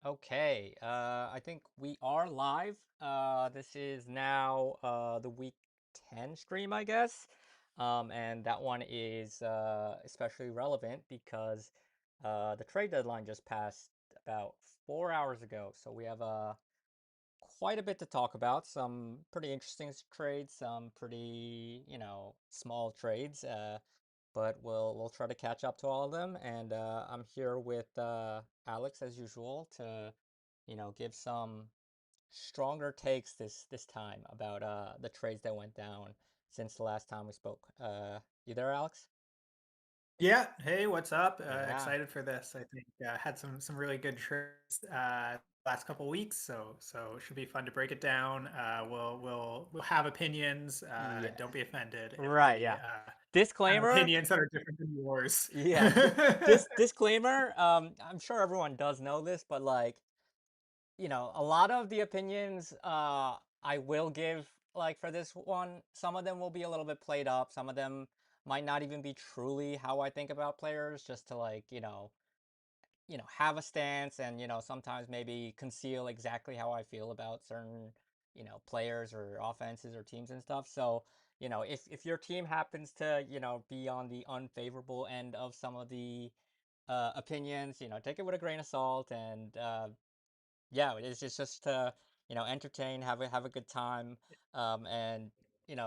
Okay, I think we are live. This is now the week 10 stream, I guess. And that one is especially relevant because the trade deadline just passed about 4 hours ago. So we have quite a bit to talk about. Some pretty interesting trades, some pretty, small trades. But we'll try to catch up to all of them. And I'm here with Alex as usual to give some stronger takes this time about the trades that went down since the last time we spoke. You there, Alex? Yeah. Hey, what's up? Yeah. Excited for this. I think had some really good trips last couple weeks, so it should be fun to break it down. We'll have opinions. Yeah. Don't be offended if Right, we yeah. have Disclaimer. opinions that are different than yours. Yeah, this disclaimer, I'm sure everyone does know this, but like, a lot of the opinions I will give like for this one, some of them will be a little bit played up, some of them might not even be truly how I think about players, just to like, have a stance and, sometimes maybe conceal exactly how I feel about certain, players or offenses or teams and stuff. So, if your team happens to, be on the unfavorable end of some of the opinions, take it with a grain of salt and yeah, it's just to, entertain, have a good time, and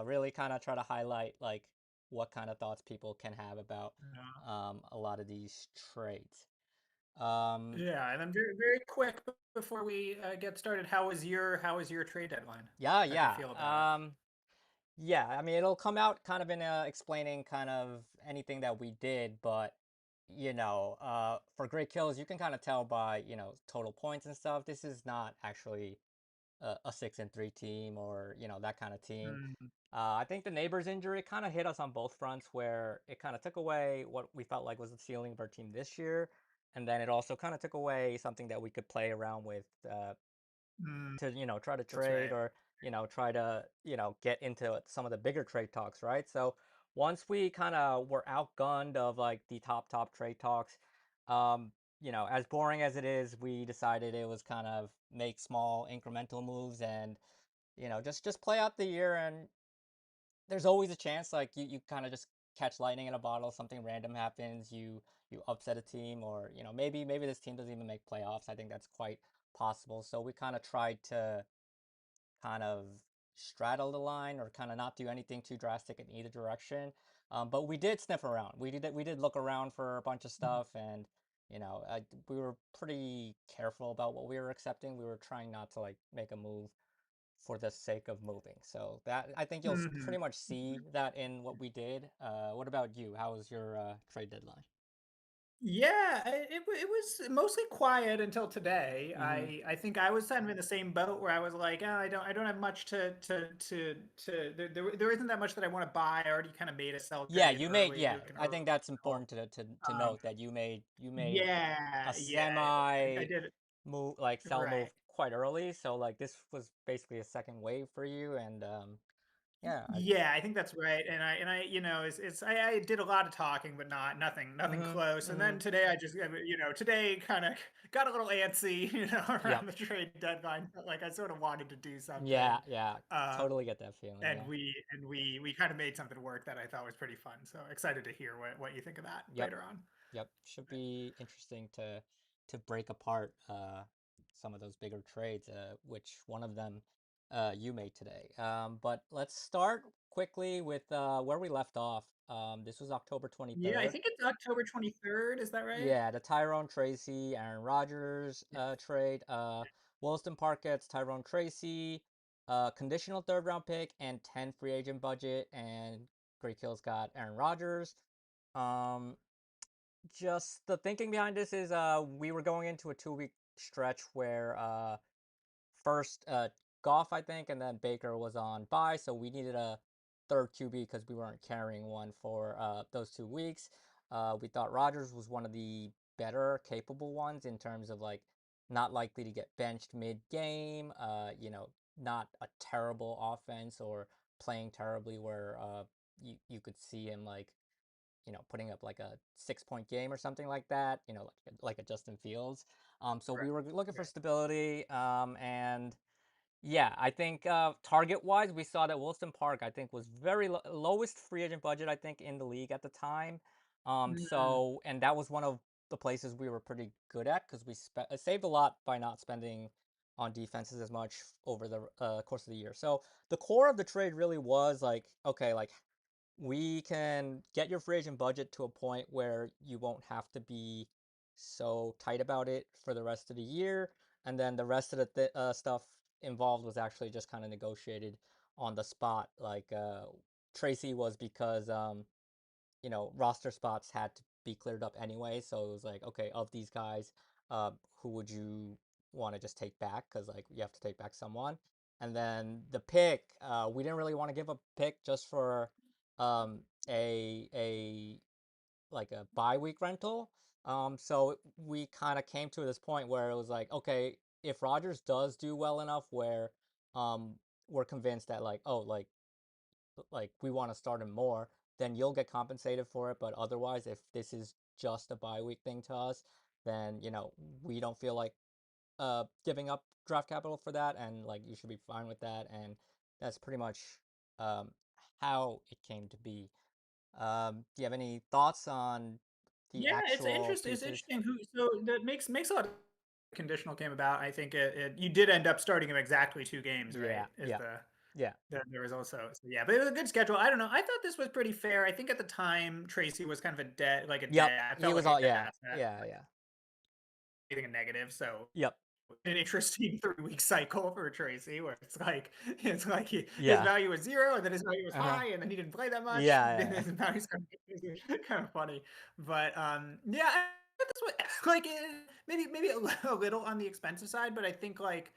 really kind of try to highlight like what kind of thoughts people can have about Yeah. a lot of these trades. Um, Yeah, and then very quick before we get started, how was your trade deadline? yeah, How'd you yeah. feel about it? Yeah, I mean, it'll come out kind of in explaining kind of anything that we did, but for great kills, you can kind of tell by, total points and stuff. This is not actually a 6-3 team or, that kind of team. Mm, I think the neighbors injury kind of hit us on both fronts, where it kind of took away what we felt like was the ceiling of our team this year, and then it also kind of took away something that we could play around with mm, to try to that's trade right. or try to get into some of the bigger trade talks, right? So once we kind of were outgunned of like the top trade talks, um as boring as it is, we decided it was kind of make small incremental moves and just play out the year. And there's always a chance like you kind of just catch lightning in a bottle, something random happens, you upset a team, or maybe this team doesn't even make playoffs. I think that's quite possible. So we kind of tried to kind of straddle the line or kind of not do anything too drastic in either direction. But we did sniff around. We did look around for a bunch of stuff, and we were pretty careful about what we were accepting. We were trying not to like make a move for the sake of moving. So that I think you'll Mhm. pretty much see that in what we did. What about you? How was your trade deadline? Yeah, it was mostly quiet until today. Hmm. I think I was kind of in the same boat where I was like, oh, I don't have much to there isn't that much that I want to buy. I already kind of made a sell Yeah, trade you made. early, Yeah, like an I early think that's sell. important to Um, note that you made yeah, a yeah, I semi did move, like sell move right. quite early. So like this was basically a second wave for you, and yeah, Yeah, I think that's right. And I, I did a lot of talking, but nothing mm-hmm, close. And mm-hmm, then today I just, today kind of got a little antsy, yep, around the trade deadline. Felt like I sort of wanted to do yeah, something. yeah, Uh, totally get that feeling. and Yeah, we kind of made something work that I thought was pretty fun. So excited to hear what you think of that yep. later on. Yep, should be interesting to break apart some of those bigger trades, which one of them you made today. But let's start quickly with where we left off. This was October Yeah, I 23rd. think it's October 23rd. Is that right? Yeah, the Tyrone Tracy, Aaron Rodgers Yeah. trade. Williston Park gets Tyrone Tracy, conditional third round pick, and 10 free agent budget, and Great Kills got Aaron Rodgers. Um, just the thinking behind this is we were going into a 2 week stretch where first Goff, I think, and then Baker was on bye, so we needed a third QB because we weren't carrying one for those 2 weeks. We thought Rodgers was one of the better capable ones in terms of like not likely to get benched mid game, not a terrible offense or playing terribly where you could see him like putting up like a 6 point game or something like that, like a Justin Fields. So Right. we were looking for Right. stability. And yeah, I think target wise, we saw that Wilson Park, I think, was very lowest free agent budget, I think, in the league at the time. Mm, And that was one of the places we were pretty good at because we saved a lot by not spending on defenses as much over the course of the year. So the core of the trade really was like, okay, like we can get your free agent budget to a point where you won't have to be so tight about it for the rest of the year, and then the rest of the stuff involved was actually just kind of negotiated on the spot. Like Tracy was because roster spots had to be cleared up anyway, so it was like, okay, of these guys, who would you want to just take back? Because like you have to take back someone. And then the pick, we didn't really want to give a pick just for um, a like a bi-week rental. So we kind of came to this point where it was like, okay, if Rogers does do well enough where um, we're convinced that like, oh, like we want to start him more, then you'll get compensated for it. But otherwise, if this is just a bye week thing to us, then we don't feel like giving up draft capital for that, and like you should be fine with that. And that's pretty much um how it came to be. Do you have any thoughts on the yeah, actual it's pieces? interesting who so that makes a lot of conditional came about. I think you did end up starting him exactly 2 games, right? Yeah, Is yeah, yeah, there was also so yeah, but it was a good schedule. I don't know. I thought this was pretty fair. I think at the time Tracy was kind of a yep. dead. I He felt was like a all, dead yeah, asset, yeah, yeah, anything a negative. So yep, an interesting 3 week cycle for Tracy, where it's like his yeah, value was 0, and then his value was uh-huh, high, and then he didn't play that much. yeah, Then yeah, his value's kind of funny, but yeah, I thought this was like maybe a little on the expensive side, but I think like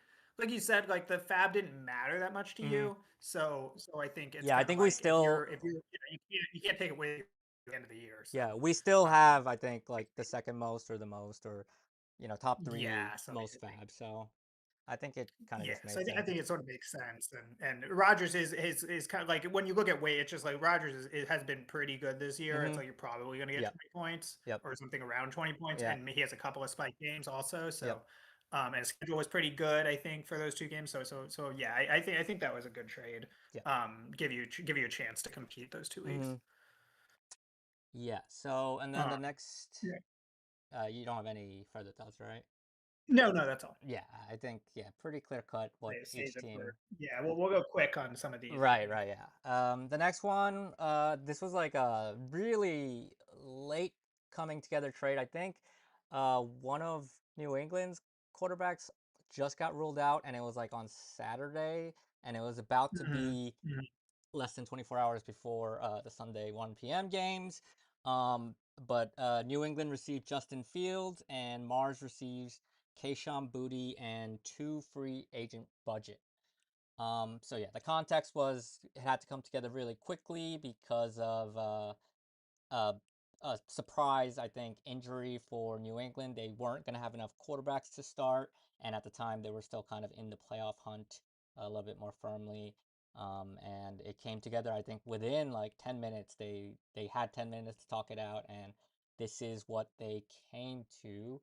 you said, like the fab didn't matter that much to yeah. you, so I think it's Yeah, I kind of think we like still, if you're you can't take it with you at the end of the year, so yeah, we still um have, I think, like the second most or the most, or top three yeah, so most fab. So I think it kind of yeah, just so made I sense. think it sort of makes sense, and Rogers is kind of like when you look at weight, it's just like Rogers it has been pretty good this year. It's Mm-hmm. like you're probably going to get Yep. 20 points Yep. or something around 20 points, Yeah. and he has a couple of spike games also. Yep. So, and his schedule was pretty good, I think, for those 2 games. So yeah, I think that was a good trade. Yep. Give you a chance to compete those 2 weeks. Mm-hmm. Yeah. So, and then the Um, next, yeah. you don't have any further thoughts, right? No, no, that's all. Yeah, I think, yeah, pretty clear cut what Save each it team. for yeah. We'll go quick on some of these. Right, right, yeah. The next one, this was like a really late coming together trade. I think one of New England's quarterbacks just got ruled out, and it was like on Saturday, and it was about to Hmm. be Hmm. less than 24 hours before the Sunday 1 p.m. games. Um, but New England received Justin Fields, and Mars receives Kayshawn Booty and two free agent budget. So yeah, the context was it had to come together really quickly because of uh, a surprise, I think, injury for New England. They weren't going to have enough quarterbacks to start, and at the time they were still kind of in the playoff hunt a little bit more firmly. And it came together, I think, within like 10 minutes. They had 10 minutes to talk it out, and this is what they came to.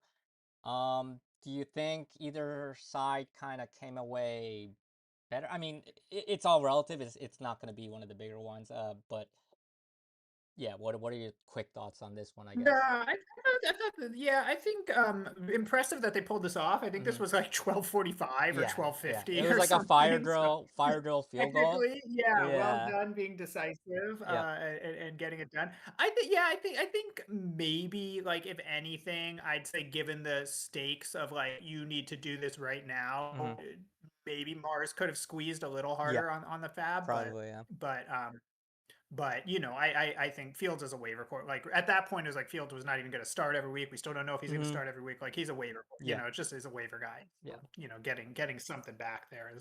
Do you think either side kind of came away better? I mean, it's all relative. It's not going to be one of the bigger ones. But yeah, what are your quick thoughts on this one? I No, guess. yeah, I think impressive that they pulled this off. I think this Hmm. was like 12:45 or Yeah, yeah. It 12:50 was or like a something. So fire drill field goal. technically, yeah, well Yeah. done being decisive Yep. and getting it done. I think maybe like if anything, I'd say given the stakes of like you need to do this right now, Hmm. maybe Mars could have squeezed a little Yeah. harder on the fab, Probably. Yeah. but I think Fields is a waiver court. Like at that point, it was like Fields was not even going to start every week. We still don't know if he's going to Hmm. start every week. Like he's a waiver. Yeah. It just is a waiver guy. So, Yeah. getting something back there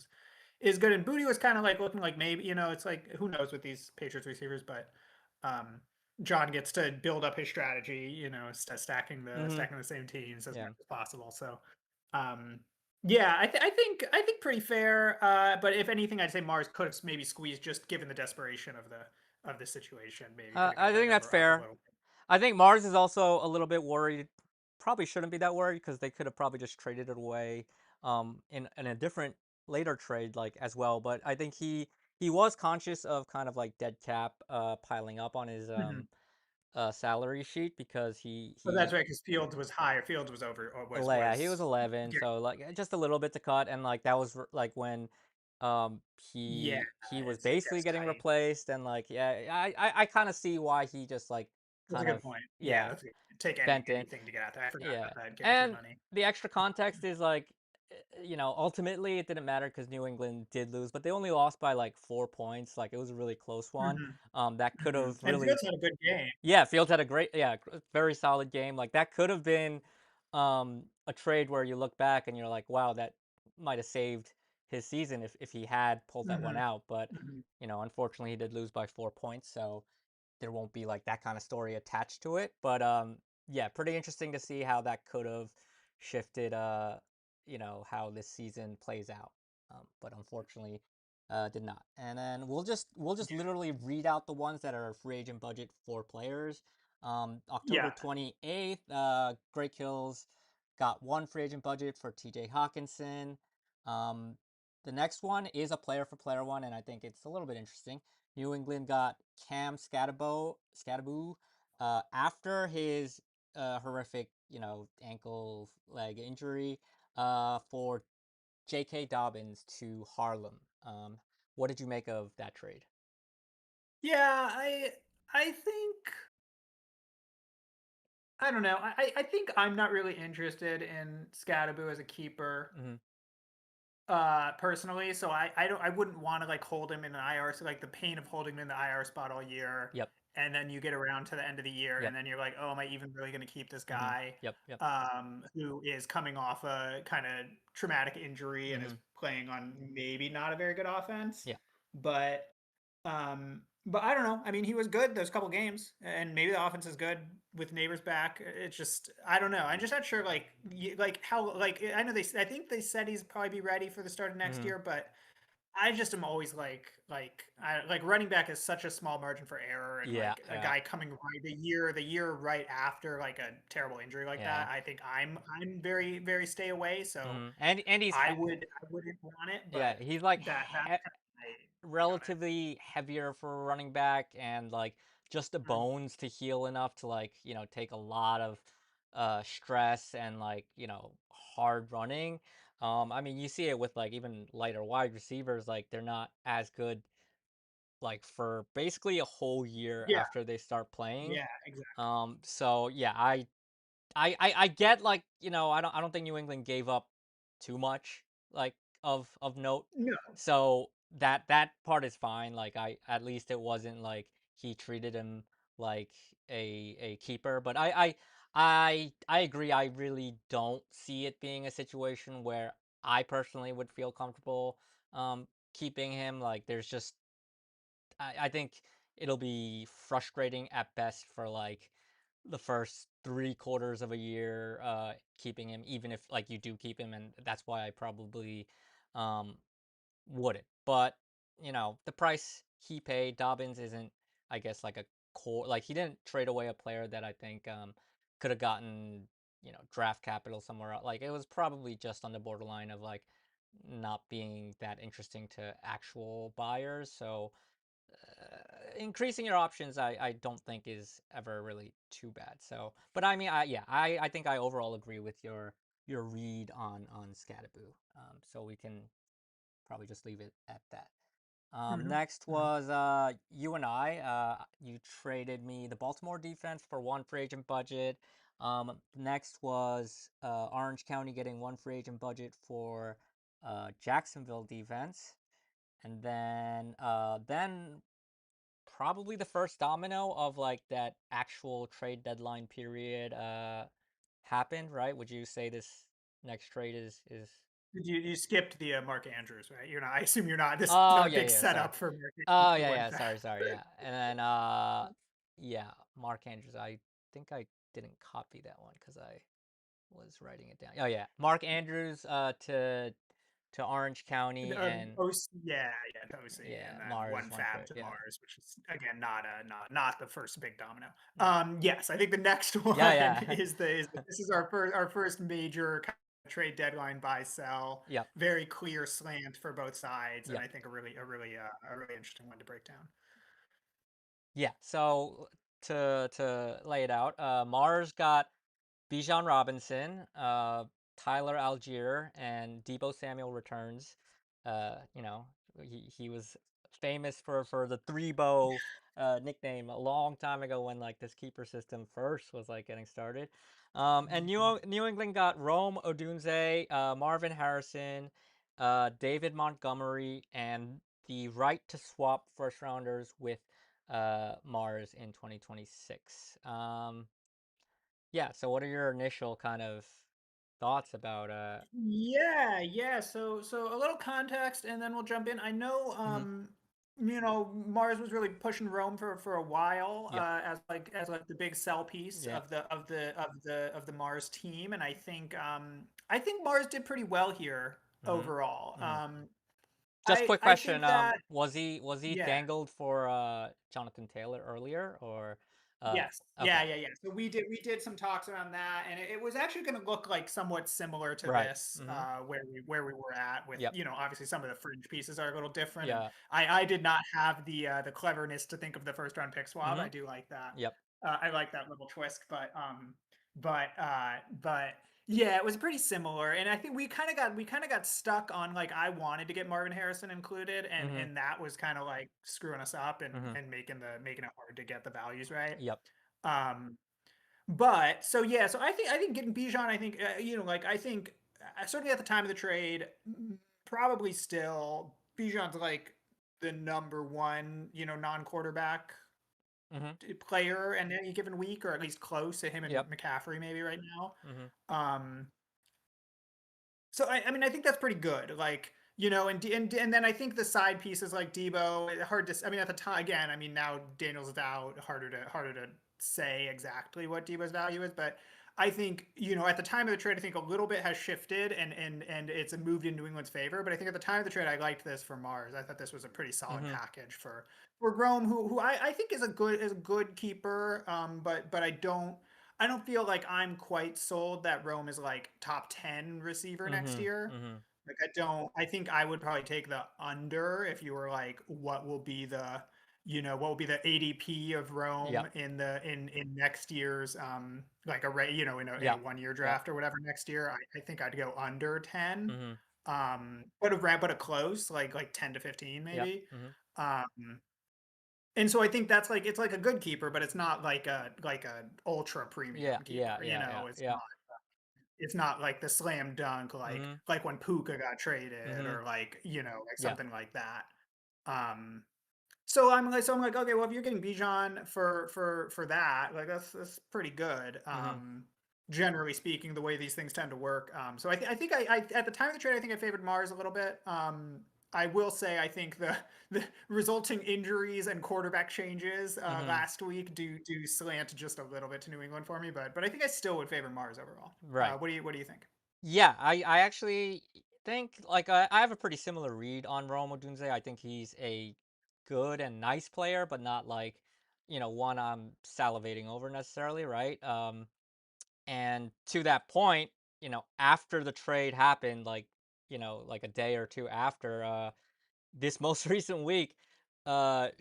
is good. And Booty was kind of like looking like maybe it's like who knows with these Patriots receivers, but um, John gets to build up his strategy. Stacking the Hmm. stacking the same teams as Yeah. much as possible. So um, yeah, I think pretty fair. But if anything, I'd say Mars could have maybe squeezed just given the desperation of the situation. Maybe could have I got that think that's number up a fair. little. I think Mars is also a little bit worried. Probably shouldn't be that worried because they could have probably just traded it away in a different later trade like as well. But I think he was conscious of kind of like dead cap piling up on his Mhm. salary sheet because Oh, that's he right, because Fields was higher. Fields was over or yeah, he was was 11, yeah, so like just a little bit to cut, and like that was like when yeah, he was it basically gets getting tight. replaced, and like yeah, I kind of see why he just like That's a kind good of point. Yeah, yeah that's take bent in. anything to get out there. I forgot Yeah, about that guaranteed and money. the extra context is like, ultimately it didn't matter because New England did lose, but they only lost by like 4 points. Like it was a really close one. Mhm, That could mhm, have and really, Fields had a good game. yeah, Fields had a very solid game. Like that could have been, a trade where you look back and you're like, wow, that might have saved his season if he had pulled that one Mhm, out. But mhm. unfortunately, he did lose by 4 points, so there won't be like that kind of story attached to it. But yeah, pretty interesting to see how that could have shifted how this season plays out. But unfortunately, did not. And then we'll just Yeah, literally read out the ones that are free agent budget for players. October yeah. 28th, Great Kills got one free agent budget for TJ Hawkinson. Um, the next one is a player for player one, and I think it's a little bit interesting. New England got Cam Scadaboo after his horrific, ankle leg injury for J.K. Dobbins to Harlem. What did you make of that trade? Yeah, I think I don't know. I think I'm not really interested in Scadaboo as a keeper. Mm-hmm. Personally, so I wouldn't want to like hold him in an IR, so like the pain of holding him in the IR spot all year, Yep. and then you get around to the end of the year, Yep. and then you're like, oh, am I even really going to keep this Mm-hmm. guy, Yep. Yep. who is coming off a kind of traumatic injury and is Mm-hmm. playing on maybe not a very good offense, Yeah. but but I don't know. I mean, he was good those couple games, and maybe the offense is good with Neighbors back. It's just I don't know. I'm just not sure like how like I know I think they said he's probably be ready for the start of next Mm-hmm. year, but I just am always like running back is such a small margin for error, and Yeah. like a Yeah. guy coming right the year right after like a terrible injury like Yeah. that. I think I'm very stay away. So Mm-hmm. And he's I wouldn't want it, yeah, but he's like that's kind of my take on it. relatively heavier for a running back and like just the Mhm. bones to heal enough to like, take a lot of stress and like, hard running. I mean, you see it with like even lighter wide receivers, like they're not as good like for basically a whole year Yeah, after they start playing. yeah, exactly. So yeah, I get like, I don't think New England gave up too much like of note. No, So that part is fine. Like I at least it wasn't like he treated him like a keeper. But I agree. I really don't see it being a situation where I personally would feel comfortable keeping him. Like there's just I think it'll be frustrating at best for like the first 3 quarters of a year, keeping him, even if like you do keep him, and that's why I probably um wouldn't. But the price he paid, Dobbins isn't, I guess, like a core. Like he didn't trade away a player that I think could have gotten draft capital somewhere else. Like it was probably just on the borderline of like not being that interesting to actual buyers. So increasing your options, I don't think is ever really too bad. So, but I mean, I think I overall agree with your read on Scadaboo. So we can probably just leave it at that. mhm, Next mhm. was you and I. You traded me the Baltimore defense for one free agent budget. Next was Orange County getting one free agent budget for Jacksonville defense, and then probably the first domino of like that actual trade deadline period happened, right? Would you say this next trade is Did you skipped the Mark Andrews, right? You're not. I assume you're not. This is Oh not a yeah, big yeah, sorry. setup for Mark Andrews Oh to yeah, win yeah, that. sorry, yeah. And then yeah, Mark Andrews. I think I didn't copy that one because I was writing it down. Oh yeah, Mark Andrews to to Orange County, and Yeah, yeah, OC, and yeah, then Mars one went fab for to yeah. Mars, which is again not the first big domino. Mm. Yes, I think the next Yeah, one yeah. is this is our first major kind of trade deadline buy sell, Yep, very clear slant for both sides, and yep. I think a really interesting one to break down. Yeah, so to lay it out, Mars got Bijan Robinson, Tyler Algier, and Debo Samuel returns. You know, he was famous for the three bow nickname a long time ago when like this keeper system first was like getting started. And New England got Rome Odunze, Marvin Harrison, David Montgomery, and the right to swap first rounders with Mars in 2026. Yeah, so what are your initial kind of thoughts about Yeah, yeah. So a little context, and then we'll jump in. I know, mhm. Mars was really pushing Rome for a while, Yep. as like the big sell piece Yep. of the Mars team, and I think Mars did pretty well here Mhm. overall. Mhm. Just I quick I question, think that was he yeah. dangled for Jonathan Taylor earlier or uh Yes. okay. Yeah, yeah, yeah. So we did some talks around that, and it was actually going to look like somewhat similar to Right. this, Mhm. where we were at with, Yep. obviously some of the fringe pieces are a little different, and Yeah. I did not have the cleverness to think of the first round pick swap. I Mhm. do like that. Yep. I like that little twist, but yeah, it was pretty similar, and I think we kind of got stuck on like I wanted to get Marvin Harrison included, and Mhm. and that was kind of like screwing us up and Mhm. and making it hard to get the values right. Yep. Um, but so yeah, so I think getting Bijan, I think like I think certainly at the time of the trade, probably still Bijan's like the number one non-quarterback Mhm. player in any given week, or at least close to him and Yep. McCaffrey maybe right now. Mhm. Um, so I mean I think that's pretty good. Like and then I think the side pieces like Debo, hard to. I mean at the time again. I mean now Daniels is out, harder to say exactly what Debo's value is, but I think at the time of the trade, I think a little bit has shifted and it's moved in New England's favor. But I think at the time of the trade, I liked this for Mars. I thought this was a pretty solid Mhm. package for Rome, who I think is a good keeper. But I don't feel like I'm quite sold that Rome is like top 10 receiver next Mhm. year. Mhm. Like I think I would probably take the under if you were like, what will be the ADP of Rome Yep. in next year's like in a Yep. 1 year Yep. draft or whatever next year. I think I'd go under 10. Mhm. But a close like 10 to 15 Yep. maybe. Mhm. Um and so I think that's like it's like a good keeper, but it's not like a ultra Yeah. premium Yeah. keeper. Yeah. Yeah. Yeah. It's not like the slam dunk like Mhm. like when Puka got traded Mhm. or like Yeah. something like that. Um so I'm like, okay, well if you're getting Bijan for that, like that's pretty good. Mhm. Generally speaking, the way these things tend to work. So I think I at the time of the trade, I think I favored Mars a little bit. I will say I think the resulting injuries and quarterback changes Mhm. last week do slant just a little bit to New England for me, but I think I still would favor Mars overall. Right. What do you think? Yeah, I actually think like I have a pretty similar read on Rome Odunze. I think he's a good and nice player, but not like, one I'm salivating over necessarily, right? And to that point, after the trade happened, like, like a day or two after, this most recent week,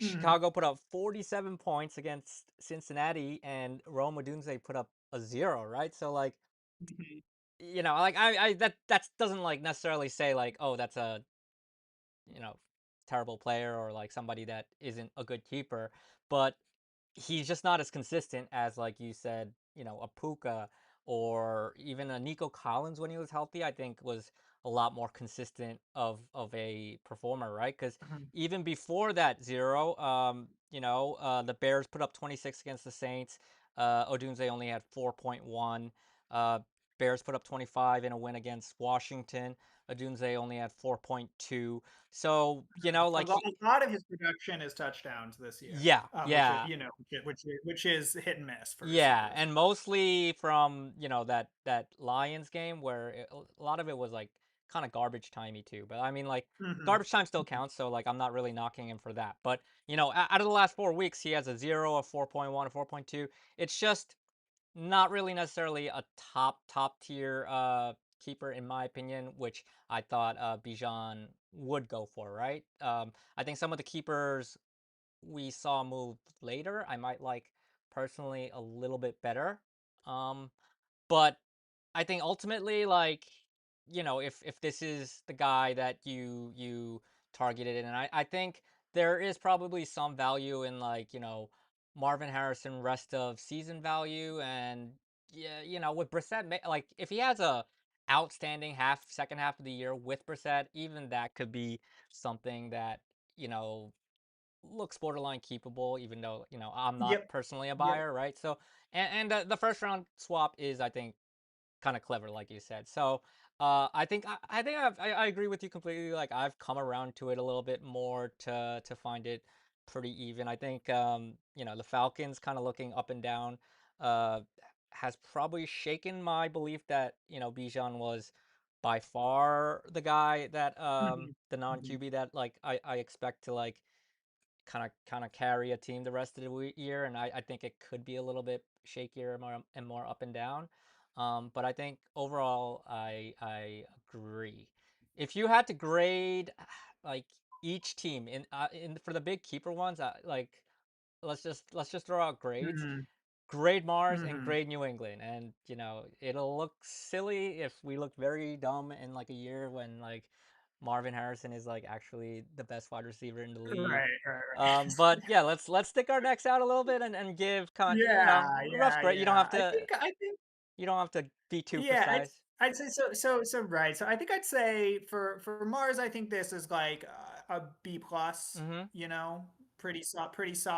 Mhm. Chicago put up 47 points against Cincinnati, and Rome Odunze put up a zero, right? So like, Mhm. like that doesn't like necessarily say like, oh, that's a you know terrible player or like somebody that isn't a good keeper, but he's just not as consistent as like you said, a Puka or even a Nico Collins when he was healthy. I think was a lot more consistent of a performer, right? Because Mhm. even before that zero, the Bears put up 26 against the Saints. Odunze only had 4.1. Uh, Bears put up 25 in a win against Washington. Odunze only had 4.2. So, A like lot, a lot of his production is touchdowns this year, yeah, which is yeah. which is hit and miss for Yeah, receivers. and mostly from, that Lions game where a lot of it was like kind of garbage timey too. But I mean, like Mhm. garbage time still Mhm. counts, so like I'm not really knocking him for that. But out of the last 4 weeks, he has a 0, a 4.1, a 4.2. It's just not really necessarily a top tier keeper in my opinion, which I thought Bijan would go for, right? I think some of the keepers we saw move later, I might like personally a little bit better. Um, but I think ultimately, like, if this is the guy that you targeted, and I think there is probably some value in like, Marvin Harrison rest of season value, and yeah, with Brissett, like if he has a outstanding second half of the year with Brissett, even that could be something that you know looks borderline keepable, even though I'm not Yep. personally a Yep. buyer, right? So, and the first round swap is, I think, kind of clever, like you said. So, I agree with you completely. Like I've come around to it a little bit more to find it pretty even. I think the Falcons kind of looking up and down uh has probably shaken my belief that Bijan was by far the guy that Mhm. the non Mhm. QB that like I expect to like kind of carry a team the rest of the year, and I think it could be a little bit shakier and more up and down. But I think overall, I agree. If you had to grade like each team in for the big keeper ones, like let's just throw out grades. Mhm. Grade Mars and Mhm. grade New England, and it'll look silly if we look very dumb in like a year when like Marvin Harrison is like actually the best wide receiver in the league. Right, right, But right. yeah, let's stick our necks out a little bit and give Yeah, rough yeah, grade. yeah. I think You don't have to be too yeah, precise. I'd say so right. So I think I'd say for Mars, I think this is like a B plus, Mm-hmm. pretty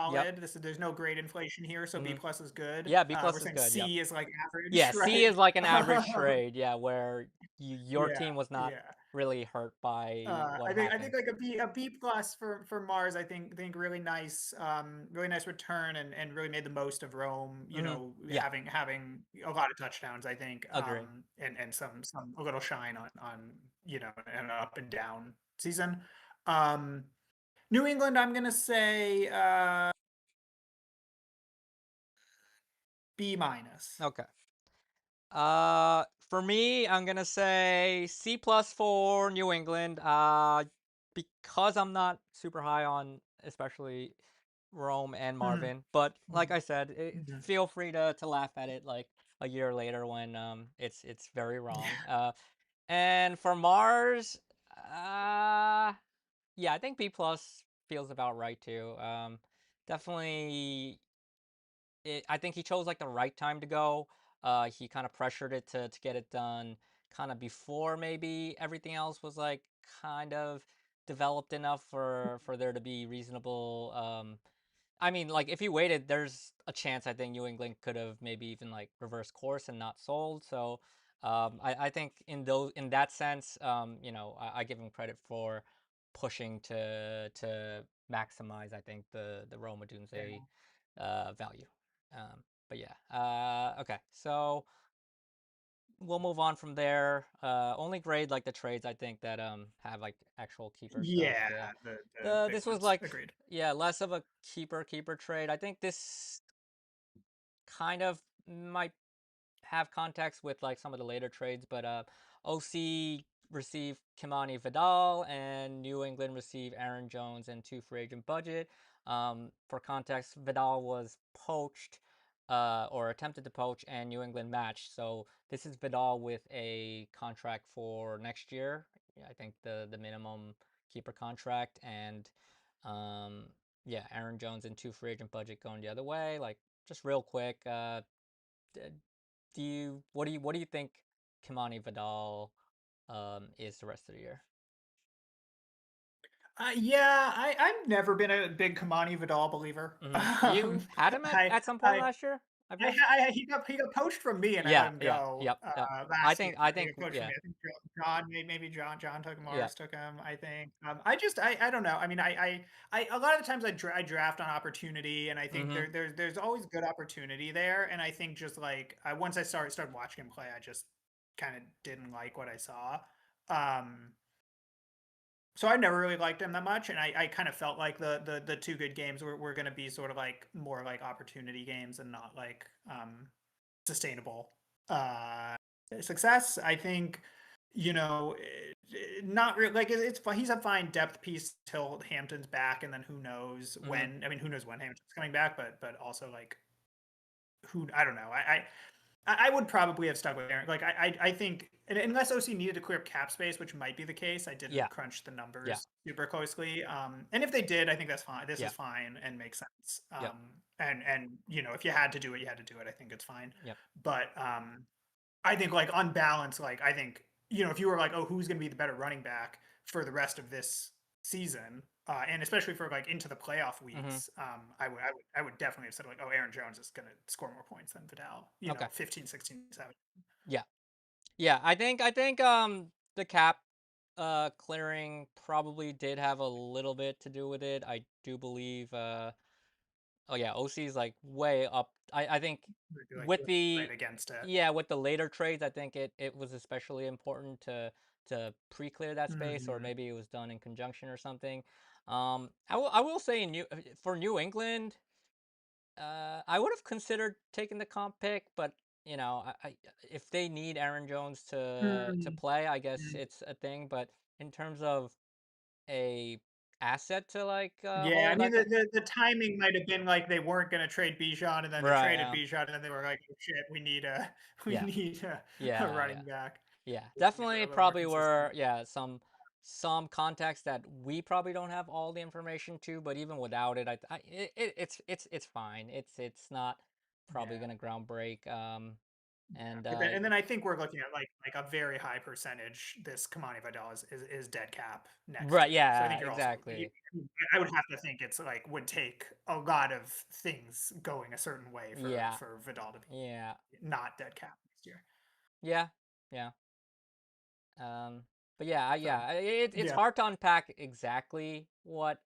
Yep. solid. There's no grade inflation here, so B Mm-hmm. plus is good. Yeah, B We're plus is saying good. Yep. C is like Yeah, average, C right? is like an average trade. Yeah, where your Yeah, team was not yeah. really hurt by what I think happened. like a B plus for Mars. I think really nice return and really made the most of Rome. Mm-hmm. Yeah, Having a lot of touchdowns. I think agree. and some a little shine on an up and down season. Um, New England, I'm gonna say B minus. Okay. For me, I'm gonna say C plus for New England. Because I'm not super high on especially Rome and Mhm, Marvin. But like mhm, I said, mhm. feel free to laugh at it like a year later when it's very wrong. Yeah, And for Mars, uh, yeah, I think B plus feels about right too. Definitely I think he chose like the right time to go. He kind of pressured it to get it done kind of before maybe everything else was like kind of developed enough for there to be reasonable. I mean, like if you waited, there's a chance I think New England could have maybe even like reversed course and not sold. So I think in that sense, I give him credit for pushing to maximize I think the Roma Dunze value. But yeah, okay. So we'll move on from there. Only grade like the trades I think that have like actual keeper stuff. yeah, Yeah. the The big this was ones. like Agreed. yeah, less of a keeper trade. I think this kind of might have context with like some of the later trades, but OC received Kimani Vidal and New England received Aaron Jones and two free agent budget. For context, Vidal was poached or attempted to poach, and New England matched. So this is Vidal with a contract for next year. Yeah, I think the minimum keeper contract, and um, yeah, Aaron Jones and two free agent budget going the other way. Like just real quick, what do you think Kimani Vidal is the rest of the year? Yeah, I've never been a big Kamani Vidal believer. You had him I at some point I last year, I believe. he got poached from me and I let Yeah, him yeah, go yep, yep. I last year. think I He think got poached from yeah, me. I think John maybe John took him, yeah. Morris took him. I think I don't know. I mean I a lot of the times I draft on opportunity and I think Mhm. there's always good opportunity there and I think just like once I started watching him play I just kind of didn't like what I saw. Um, so I never really liked him that much, and I kind of felt like the two good games were going to be sort of like more like opportunity games and not like sustainable uh success. I think you know not really like it's he's a fine depth piece till Hampton's back, and then who knows Hmm. when. I mean, who knows when Hampton's coming back, but also like who I don't know. I would probably have stuck with Aaron. Like I think unless OC needed to clear up cap space, which might be the case. I didn't Yeah, crunch the yeah, numbers super closely. And if they did, I think that's fine. This yeah, is fine and makes sense. yep, And you know, if you had to do it, you had to do it. I think it's fine. yep. But I think like on balance, like I think you know if you were like, oh, who's going to be the better running back for the rest of this season, and especially for like into the playoff Hmm. weeks, I would definitely have said like, oh, Aaron Jones is going to score more points than Vidal. You know, Okay. 15, 16, 7. Yeah, yeah. I think the cap clearing probably did have a little bit to do with it. I do believe oh yeah, OC's like way up. I think Like with right the against it. yeah, with the later trades, I think it was especially important to pre-clear that space, or Hmm. maybe it was done in conjunction or something. I will say for New England, I would have considered taking the comp pick, but if they need Aaron Jones to Hmm. play, I guess it's a thing. But in terms of a asset to like Yeah, I hold, mean the timing might have been like they weren't going to trade Bijan, and then they right, traded Bijan, and then they were like, oh, shit, we need a we yeah, need a yeah, yeah. running back. Yeah, We need a definitely little more probably consistent. were, yeah, some context that we probably don't have all the information to, but even without it, it's fine. It's not probably Yeah. gonna ground break. Yeah, And and then I think we're looking at like a very high percentage. This Kamani Vidal is dead cap next right, year. So I yeah, think you're also. exactly. I would have to think it's like would take a lot of things going a certain way Yeah, for Vidal to be yeah, not dead cap next year. yeah, yeah. But yeah, So it's yeah, hard to unpack exactly what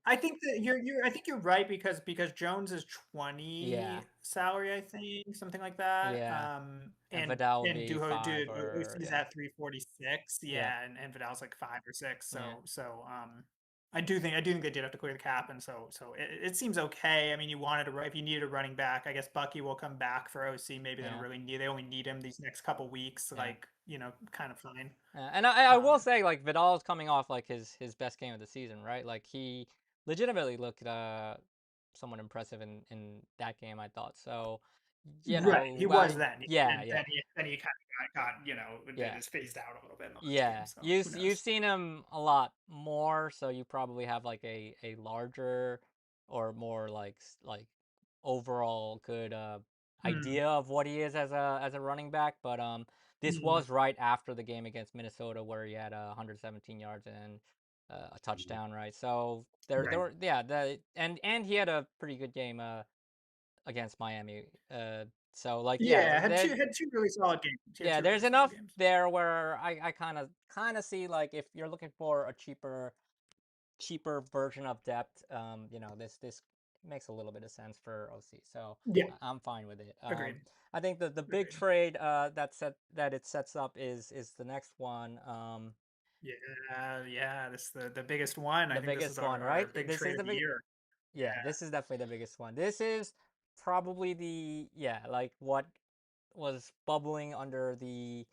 I think that I think you're right because Jones is yeah, 20 salary, I think, something like that. yeah, and Vidal would And be five or OC's yeah, at 346, yep, yeah, and Vidal's like 5 or 6. yeah, So I do think they did have to clear the cap, and so it seems okay. I mean, if you needed a running back, I guess Bucky will come back for OC. Maybe yeah, they only need him these next couple weeks, yeah. like kind of fine. And I will Um, say like Vidal is coming off like his best game of the season, right? Like he legitimately looked somewhat impressive in that game, I thought. So, right, he was then, yeah, and yeah. then he kind of got it Yeah. is phased out a little bit in the last game. Yeah. So You've who you've knows? seen him a lot more, so you probably have like a larger or more like overall good Hmm. idea of what he is as a running back, but this Hmm. was right after the game against Minnesota where he had 117 yards and a touchdown, right? So there Right. were yeah, and he had a pretty good game against Miami. So like yeah, Yeah, had two really solid games. He had yeah, two there's really solid enough games. there where I kind of see like if you're looking for a cheaper version of depth, this makes a little bit of sense for OC. So Yeah, I'm fine with it. agreed. I think the big Agreed. trade that it sets up is the next one. Yeah, yeah. This is the biggest one. I The think this is biggest one, our right? big This trade is of the the big year. Yeah, Yeah. this is definitely the biggest one. This is probably like what was bubbling under the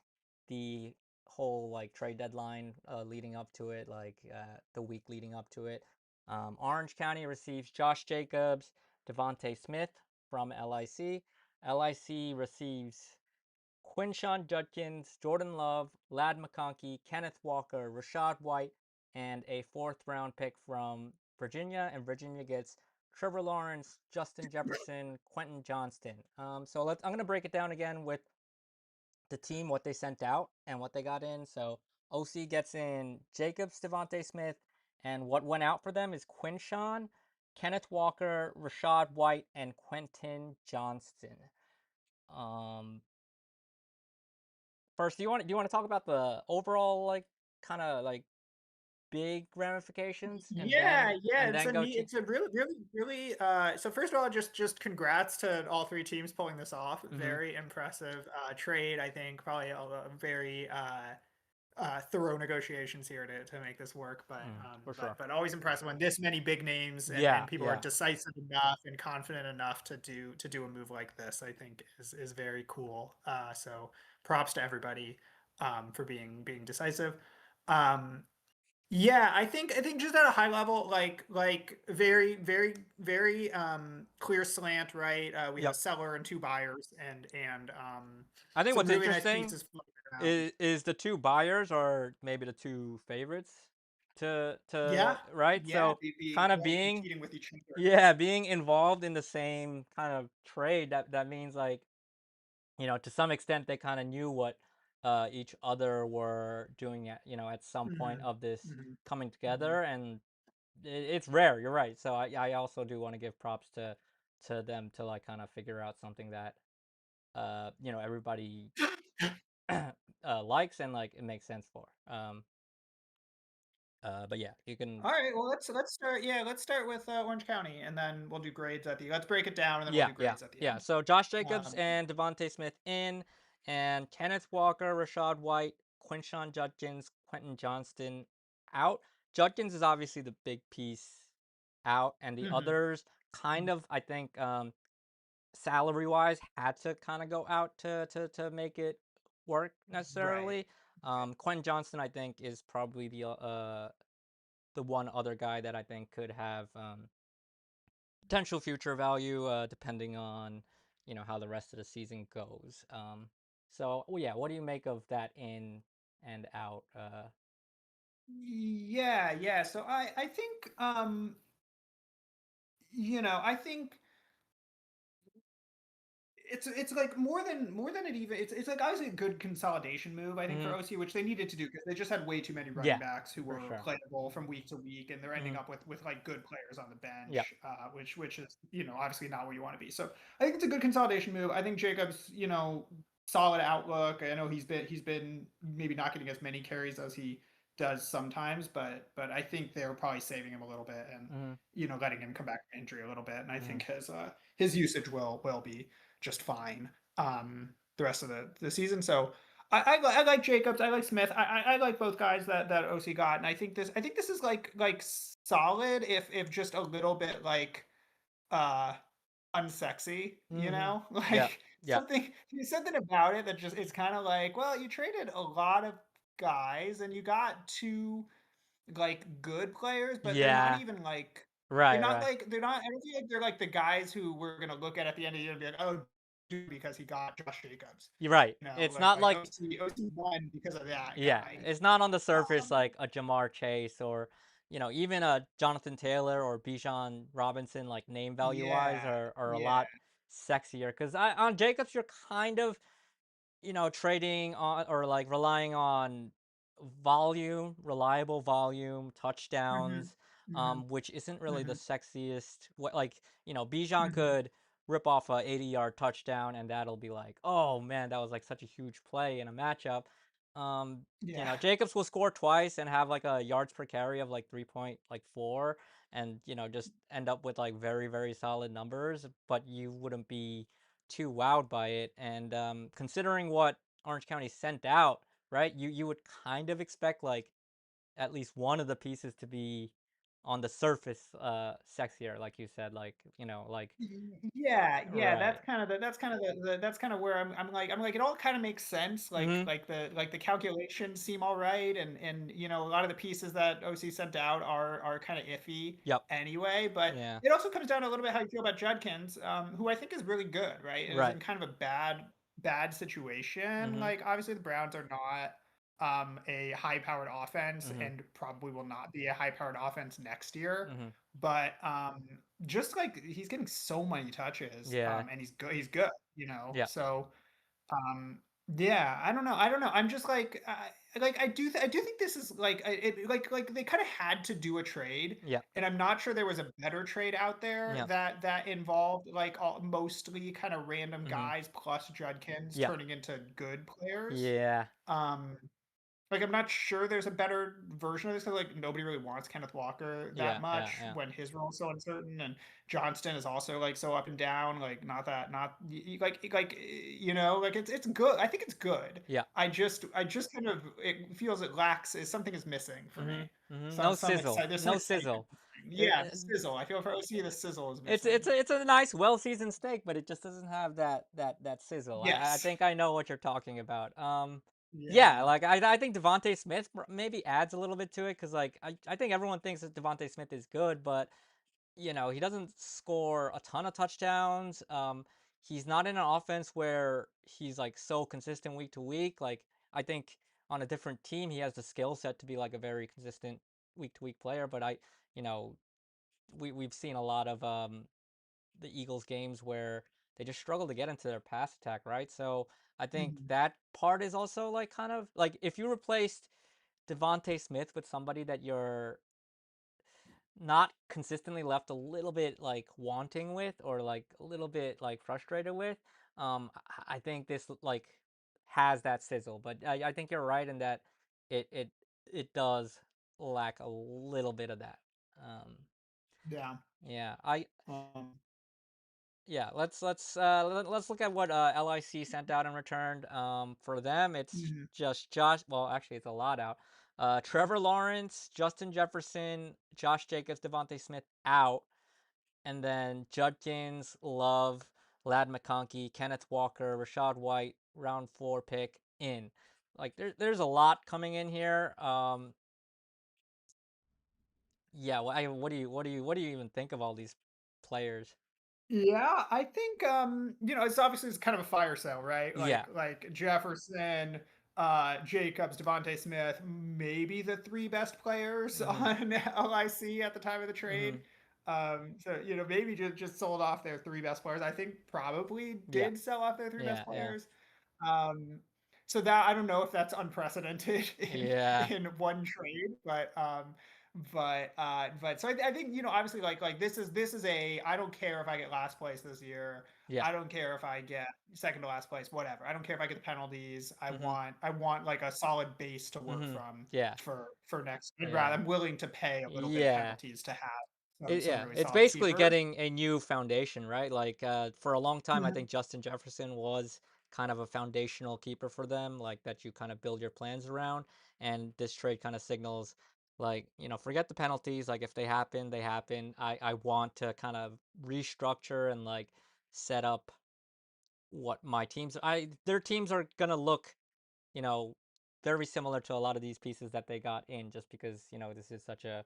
whole like trade deadline leading up to it, like the week leading up to it. Orange County receives Josh Jacobs, Devontae Smith from LIC. LIC receives Quinshawn Judkins, Jordan Love, Lad McConkey, Kenneth Walker, Rashad White, and a fourth round pick from Virginia. And Virginia gets Trevor Lawrence, Justin Jefferson, Quentin Johnston. I'm gonna break it down again with the team, what they sent out and what they got in. So OC gets in Jacobs, Devontae Smith, and what went out for them is Quinshawn, Kenneth Walker, Rashad White, and Quentin Johnston. Um, First, do you want to talk about the overall like kind of like big ramifications, and Yeah, then yeah, and then go to it's a really so first of all just congrats to all three teams pulling this off. mm-hmm, Very impressive trade, I think. Probably a very thorough negotiations here to make this work, For sure. but always impressive when this many big names and Yeah, people are yeah. decisive enough and confident enough to do a move like this. I think is very cool. So props to everybody for being decisive. Um, yeah, I think just at a high level, like very clear slant, right? We have a Yep. seller and two buyers, and I think some what's really nice interesting pieces floating around. is the two buyers are maybe the two favorites Yeah, to right? yeah, So kind of they'll be being competing with each other. yeah, being involved in the same kind of trade that means like, to some extent they kind of knew what each other were doing at some point Mhm, of this mhm, coming mhm. together, and it's rare, you're right. So I also do want to give props to them to like kind of figure out something that everybody likes and like it makes sense for. But yeah, you can. All right, well, let's start. Yeah, let's start with Orange County, and then we'll do grades at the. Let's break it down, and then we'll Yeah, do yeah, grades at the yeah. end. So Josh Jacobs Um, and Devontae Smith in, and Kenneth Walker, Rashad White, Quinshawn Judkins, Quentin Johnston out. Judkins is obviously the big piece out, and the mhm, others kind of, I think, salary wise, had to kind of go out to make it work right. necessarily. Quentin Johnston, I think, is probably the one other guy that I think could have potential future value, depending on how the rest of the season goes. So well, yeah, what do you make of that in and out? Yeah, yeah. So I think I think it's like more than it even it's like obviously a good consolidation move I think for Hmm. OC, which they needed to do because they just had way too many running Yeah, backs who for were sure. playable from week to week, and they're ending Hmm. up with like good players on the Yep. bench, which is obviously not where you want to be. So I think it's a good consolidation move. I think Jacobs, solid outlook. I know he's been maybe not getting as many carries as he does sometimes, but I think they're probably saving him a little bit and Hmm. letting him come back from injury a little bit, and I Hmm. think his usage will be just fine the rest of the season. So I like Jacobs, I like Smith, I like both guys that OC got, and I think this is like solid if just a little bit like uh unsexy, Hmm. Yep. like Yep. something about it that just it's kind of like, well, you traded a lot of guys and you got two like good players, but they're not Yeah. even like Right. Right. they're not. I don't feel like they're like the guys who we're gonna look at the end of the year and be like, oh, dude, because he got Josh Jacobs, You're right. you know, It's not like like OC won because of that yeah, guy. it's not on the surface Um, like a Jamar Chase or even a Jonathan Taylor or Bijan Robinson, like name value wise, yeah, are a yeah, lot sexier. Because on Jacobs, you're kind of trading on or like relying on volume, reliable volume, hmm touchdowns, hmm which isn't really the hmm sexiest. What like Bijan hmm could rip off a 80-yard touchdown, and that'll be like, oh man, that was like such a huge play in a matchup. yeah, Jacobs will score twice and have like a yards per carry of like 3.4, and just end up with like very very solid numbers, but you wouldn't be too wowed by it. And considering what Orange County sent out, right? You would kind of expect like at least one of the pieces to be on the surface sexier, like you said, like like yeah, yeah. right. That's kind of where I'm like it all kind of makes sense. Mm-hmm. Like the calculations seem all right, and a lot of the pieces that OC sent out are kind of iffy Yep. anyway. But Yeah. it also comes down to a little bit how you feel about Judkins, who I think is really good, right? And is Right. in kind of a bad situation. Mm-hmm. Like obviously the Browns are not a high powered offense Mm-hmm. and probably will not be a high powered offense next year, Mm-hmm. but just like he's getting so many touches, Yeah. and he's good, Yeah. so yeah, I don't know, I'm just like I do think this is like like they kind of had to do a trade, Yeah. and I'm not sure there was a better trade out there Yeah. that involved like mostly kind of random Mm-hmm. guys plus Judkins Yeah. turning into good players. Yeah. um Like, I'm not sure there's a better version of this 'cause, like, nobody really wants Kenneth Walker that Yeah, yeah, much yeah. when his role is so uncertain, and Johnston is also, like, so up and down, like, not that not y y like, like, it's good. I think it's good. Yeah. I just kind of it feels it lacks something is missing for Mhm, me. mhm. Some No some sizzle, excite there's some no excitement sizzle. missing. It, Yeah, the sizzle. I feel for OC, the sizzle is it's missing. it's a nice, well-seasoned steak, but it just doesn't have that sizzle. I Yes. think I know what you're talking about. Yeah, Yeah. like I think Devonte Smith maybe adds a little bit to it because like I think everyone thinks that Devonte Smith is good, but he doesn't score a ton of touchdowns. He's not in an offense where he's like so consistent week to week. Like I think on a different team, he has the skill set to be like a very consistent week to week player. But you know, we've seen a lot of the Eagles games where they just struggle to get into their pass attack, right? So I think Mhm. that part is also like kind of like if you replaced Devonte Smith with somebody that you're not consistently left a little bit like wanting with or like a little bit like frustrated with, I think this like has that sizzle. But I think you're right in that it it it does lack a little bit of that. Um, Yeah. yeah, I Um, Yeah, let's look at what LIC sent out and returned. For them, it's mhm. just Josh. Well, actually, it's a lot out. Trevor Lawrence, Justin Jefferson, Josh Jacobs, Devontae Smith out, and then Judkins, Love, Lad McConkey, Kenneth Walker, Rashad White, round 4 pick in. Like there's a lot coming in here. Yeah. What do you even think of all these players? Yeah, I think it's obviously it's kind of a fire sale, right? Yeah. Like Jefferson, Jacobs, Devontae Smith, maybe the three best players Mhm. on LIC at the time of the trade. Mhm. So maybe just sold off their three best players. I think probably Yeah. did sell off their three best Yeah. Yeah. players. Um, so that I don't know if that's unprecedented in Yeah. one trade, but so I think obviously like this is a I don't care if I get last place this year. Yeah. I don't care if I get second to last place, whatever. I don't care if I get the penalties. I Mhm. want I want like a solid base to work Mhm. from Yeah. for next. Yeah. I'm willing to pay a little bit of Yeah. penalties to have some Yeah. really It's solid basically keepers. getting a new foundation, right? Like for a long time I Mhm. think Justin Jefferson was kind of a foundational keeper for them, like that you kind of build your plans around. And this trade kind of signals like, forget the penalties. Like if they happen, they happen. I want to kind of restructure and like set up what my teams I their teams are gonna look you know, very similar to a lot of these pieces that they got in just because, this is such a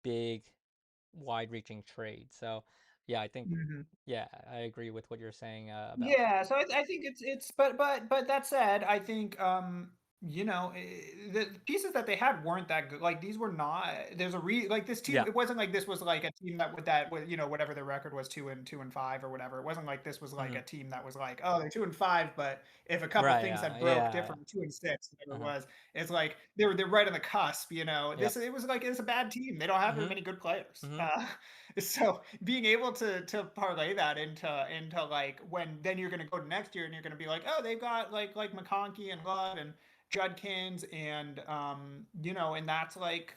big, wide-reaching trade. So, yeah, I think Mhm. yeah, I agree with what you're saying about Yeah, so I think it's but that said, I think the pieces that they had weren't that good. Like these were not. There's a like this team. yeah. It wasn't like this was like a team that with whatever their record was 2-5 or whatever. It wasn't like this was like Hmm. a team that was like, oh, they're 2-5, but if a couple Right, things yeah, had broke yeah, different, 2-6, whatever it uh-huh, was. It's like they're right on the cusp. yep, It was like it's a bad team. They don't have very hmm, many good players. hmm, So being able to parlay that into like when then you're going to go to next year and you're going to be like, oh, they've got like McConkey and Love and Judkins and and that's like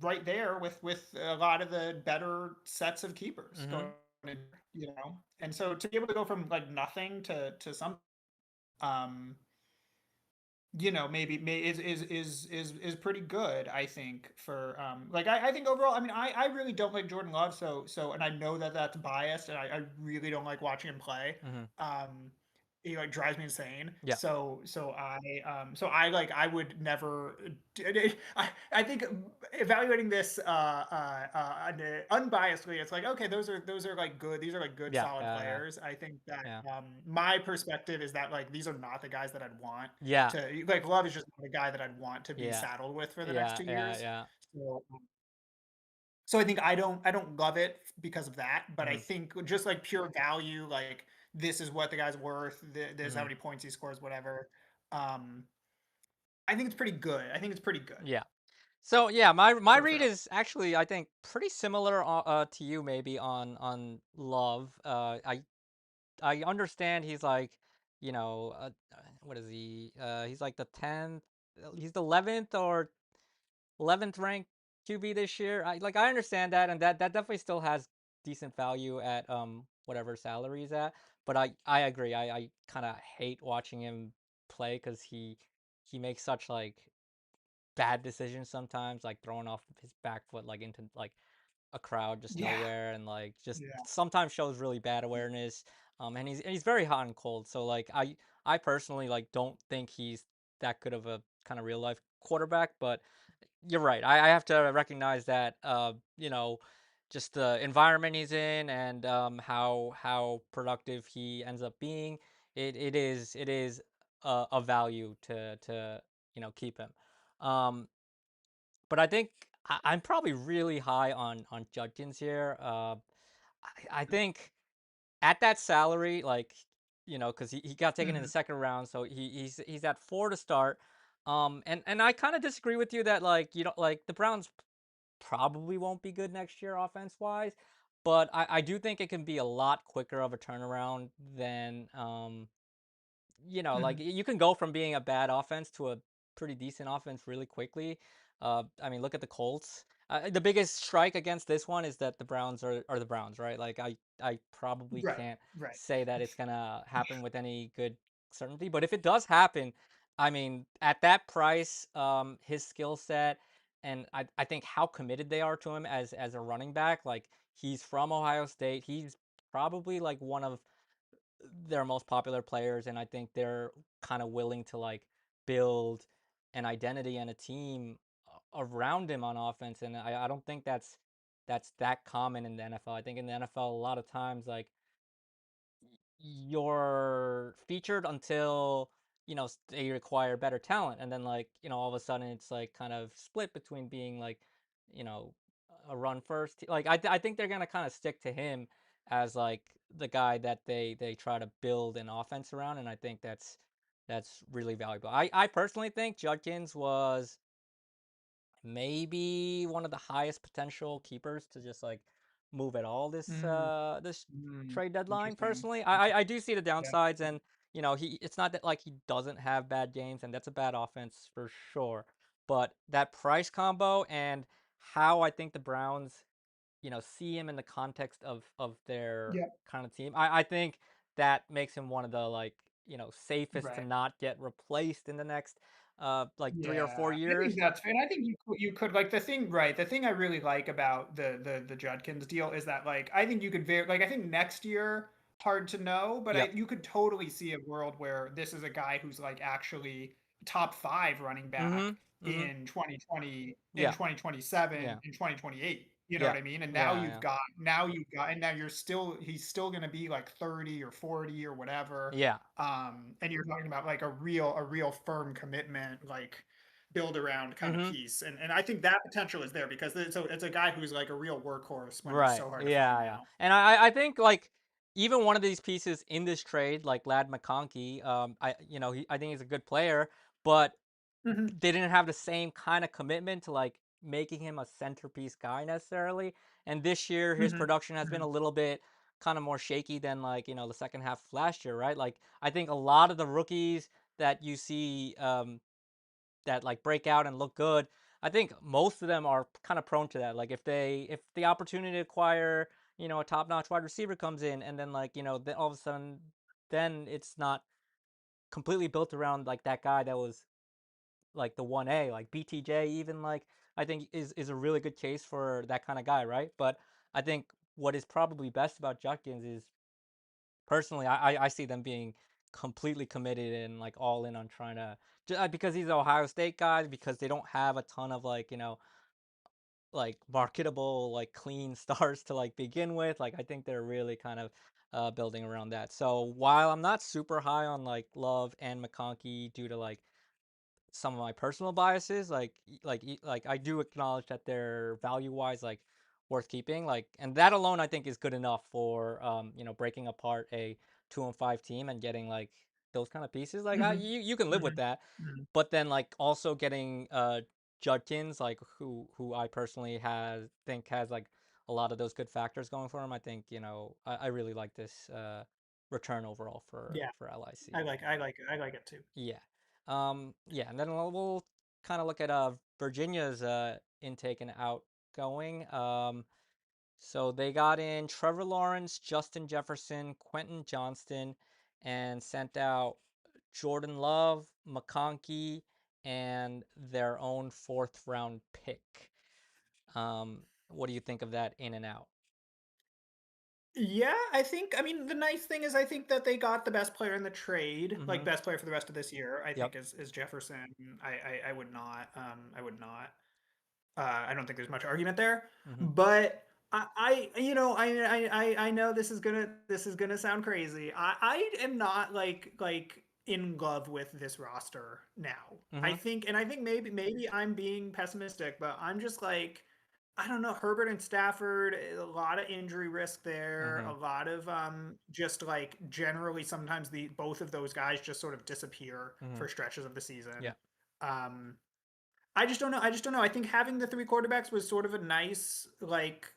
right there with a lot of the better sets of keepers going hmm, in, and so to be able to go from like nothing to some um maybe is pretty good. I think for like I think overall. I mean, I really don't like Jordan Love. And I know that that's biased, and I really don't like watching him play. hmm, Um, he like drives me insane. yeah, So I like I would never. I think evaluating this unbiasedly, it's like okay, those are like good. These are like good yeah, solid yeah, players. I think that yeah, my perspective is that like these are not the guys that I'd want yeah, to like. Love is just not a guy that I'd want to be yeah, saddled with for the next yeah, two yeah, years. yeah, So so I think I don't love it because of that, but I hmm, think just like pure value, like this is what the guy's worth. This is how hmm, many points he scores, whatever. Um, I think it's pretty good. I think it's pretty good yeah. So yeah, my for read L. is actually I think pretty similar to you maybe on Love. I understand he's like, what is he? He's like the 10th. he's the 11th or 11th ranked QB this year. I understand that, and that definitely still has decent value at whatever salary he's at. But I agree. I kind of hate watching him play because he makes such like bad decisions sometimes, like throwing off his back foot like into like a crowd just Yeah, nowhere, and like just yeah. sometimes shows really bad awareness. And he's very hot and cold. So like I personally like don't think he's that good of a kind of real life quarterback, but you're right. I have to recognize that just the environment he's in, and how productive he ends up being. It is a value to keep him. Um, but I think I'm probably really high on Judkins here. I think at that salary, like because he got taken in the Mhm. second round, so he's at 4 to start. And I kind of disagree with you that like like the Browns probably won't be good next year offense wise, but I do think it can be a lot quicker of a turnaround than like Mhm. you can go from being a bad offense to a pretty decent offense really quickly. I mean, look at the Colts. The biggest strike against this one is that the Browns are the Browns, right? Like I probably Right, can't right. say that it's gonna happen with any good certainty. But if it does happen, I mean, at that price, his skill set, and I think how committed they are to him as a running back. Like he's from Ohio State. He's probably like one of their most popular players, and I think they're kind of willing to like build an identity and a team around him on offense. And I don't think that's that common in the NFL. I think in the NFL a lot of times like you're featured until they require better talent, and then like all of a sudden it's like kind of split between being like you know a run first like I think they're gonna kind of stick to him as like the guy that they try to build an offense around, and I think that's really valuable. I personally think Judkins was maybe one of the highest potential keepers to just like move at all Mm, this mm. trade deadline. Interesting. Personally, Interest I do see the Yeah. downsides, and he it's not that like he doesn't have bad games, and that's a bad offense for sure. But that price combo and how I think the Browns see him in the context of their Yep. kind of team, I think that makes him one of the like safest to Right. not get replaced in the next like 3 or 4 Yeah, I think years. that's and I think you could like the thing right, the thing I really like about the Judkins deal is that like I think you could very like I think next year hard to know, but Yep. you could totally see a world where this is a guy who's like actually top 5 running back Mhm, mhm. in 2020, in Yeah, 2027, yeah, in 2028. You know yeah, what I mean? And yeah, yeah, now you've got and now he's still going to be like 30 or 40 or whatever. yeah. And you're talking about like a real firm commitment, like build around kind of Mhm. piece. And I think that potential is there because it's a guy who's like a real workhorse when he's Right. so hard to find Yeah, yeah. now. And I think like even one of these pieces in this trade, like Lad McConkey, I think he's a good player, but Hmm. they didn't have the same kind of commitment to like making him a centerpiece guy necessarily. And this year his Hmm. production has been Hmm. a little bit kind of more shaky than like, the second half of last year, right? Like I think a lot of the rookies that you see that like break out and look good. I think most of them are kind of prone to that. Like if the opportunity to acquire, a top-notch wide receiver comes in, and then like, then all of a sudden then it's not completely built around like that guy that was like the 1A, like BTJ even like I think is a really good case for that kind of guy, right? But I think what is probably best about Judkins is personally, I see them being completely committed and like all in on trying to because he's an Ohio State guy, because they don't have a ton of like like marketable like clean stars to like begin with. Like I think they're really kind of building around that. So while I'm not super high on like Love and McConkey due to like some of my personal biases, like I do acknowledge that they're value wise like worth keeping, like, and that alone I think is good enough for breaking apart a 2-5 team and getting like those kind of pieces. Like Hmm. you can live with Hmm. that, Hmm. but then like also getting Judkins, like who I personally has think has like a lot of those good factors going for him. I think I really like this return overall Yeah, for LIC. I like it too. Yeah. Yeah, and then we'll kind of look at Virginia's intake and outgoing. So they got in Trevor Lawrence, Justin Jefferson, Quentin Johnston, and sent out Jordan Love, McConkey, and their own fourth round pick. What do you think of that in and out? Yeah, I mean, the nice thing is I think that they got the best player in the trade, like Mm-hmm. best player for the rest of this year, I Yep. think is Jefferson. I would not, I would not. I don't think there's much argument there, Mm-hmm. but you know, I know this is gonna sound crazy. I am not like in love with this roster now. Mm-hmm. I think maybe I'm being pessimistic, but I'm just like, I don't know, Herbert and Stafford, a lot of injury risk there, Mm-hmm. a lot of just like generally sometimes the both of those guys just sort of disappear Mm-hmm. for stretches of the Yeah. season. Um I just don't know. I just don't know. I think having the three quarterbacks was sort of a nice like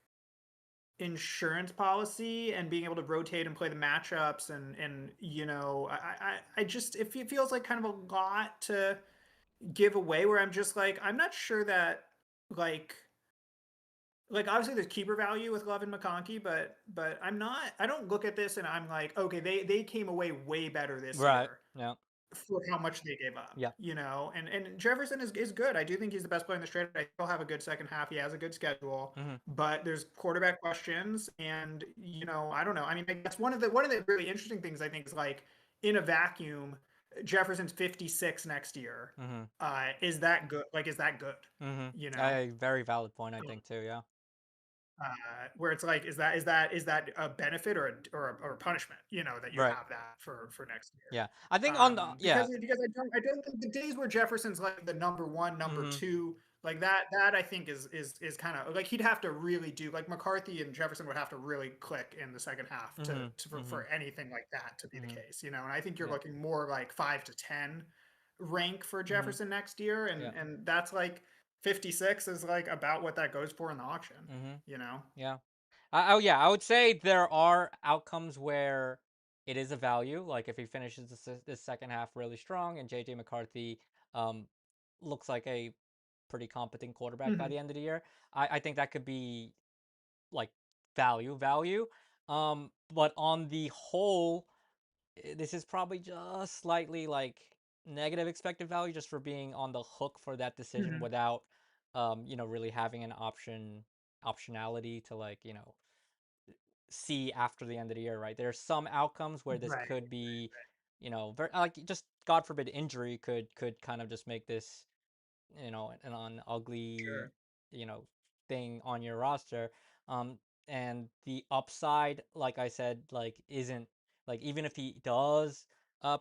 insurance policy and being able to rotate and play the matchups and you know, I just it feels like kind of a lot to give away where I'm just like I'm not sure that like obviously there's keeper value with Love and McConkey, but I don't look at this and I'm like, okay, they came away way better this Right. year Yeah. for how much they gave up, Yeah. you know. And Jefferson is good. I do think he's the best player in the trade. I think he'll have a good second half. He has a good schedule, Mm-hmm. but there's quarterback questions, and you know, I don't know. I mean, that's one of the really interesting things I think is like in a vacuum, Jefferson's 56 next year. Mm-hmm. Is that good? Like, is that good? You Mm-hmm. know, A very valid point, I think too. Yeah. where it's like, is that a benefit or a punishment? You know, that you Right. have that for next year. Yeah. I think on the yeah. Because I don't think the days where Jefferson's like the number one, number Mm-hmm. two, like that I think is kind of like he'd have to really do like McCarthy and Jefferson would have to really click in the second half Mm-hmm. Mm-hmm. for anything like that to be the Mm-hmm. case, you know. And I think you're Yeah. looking more like 5 to 10 rank for Mm-hmm. Jefferson next year, Yeah. and that's like 56 is like about what that goes for in the auction, Mm-hmm. you know. Yeah. Oh yeah, I would say there are outcomes where it is a value. Like if he finishes this second half really strong, and JJ McCarthy um, looks like a pretty competent quarterback by Hmm. the end of the year, I think that could be like value. But on the whole, this is probably just slightly like negative expected value just for being on the hook for that decision Hmm. without really having an optionality to like, see after the end of the year, right? There's some outcomes where this Right. could be, very, like just God forbid injury could kind of just make this, an ugly, Sure. you know, thing on your roster. Um, and the upside, like I said, like isn't like even if he does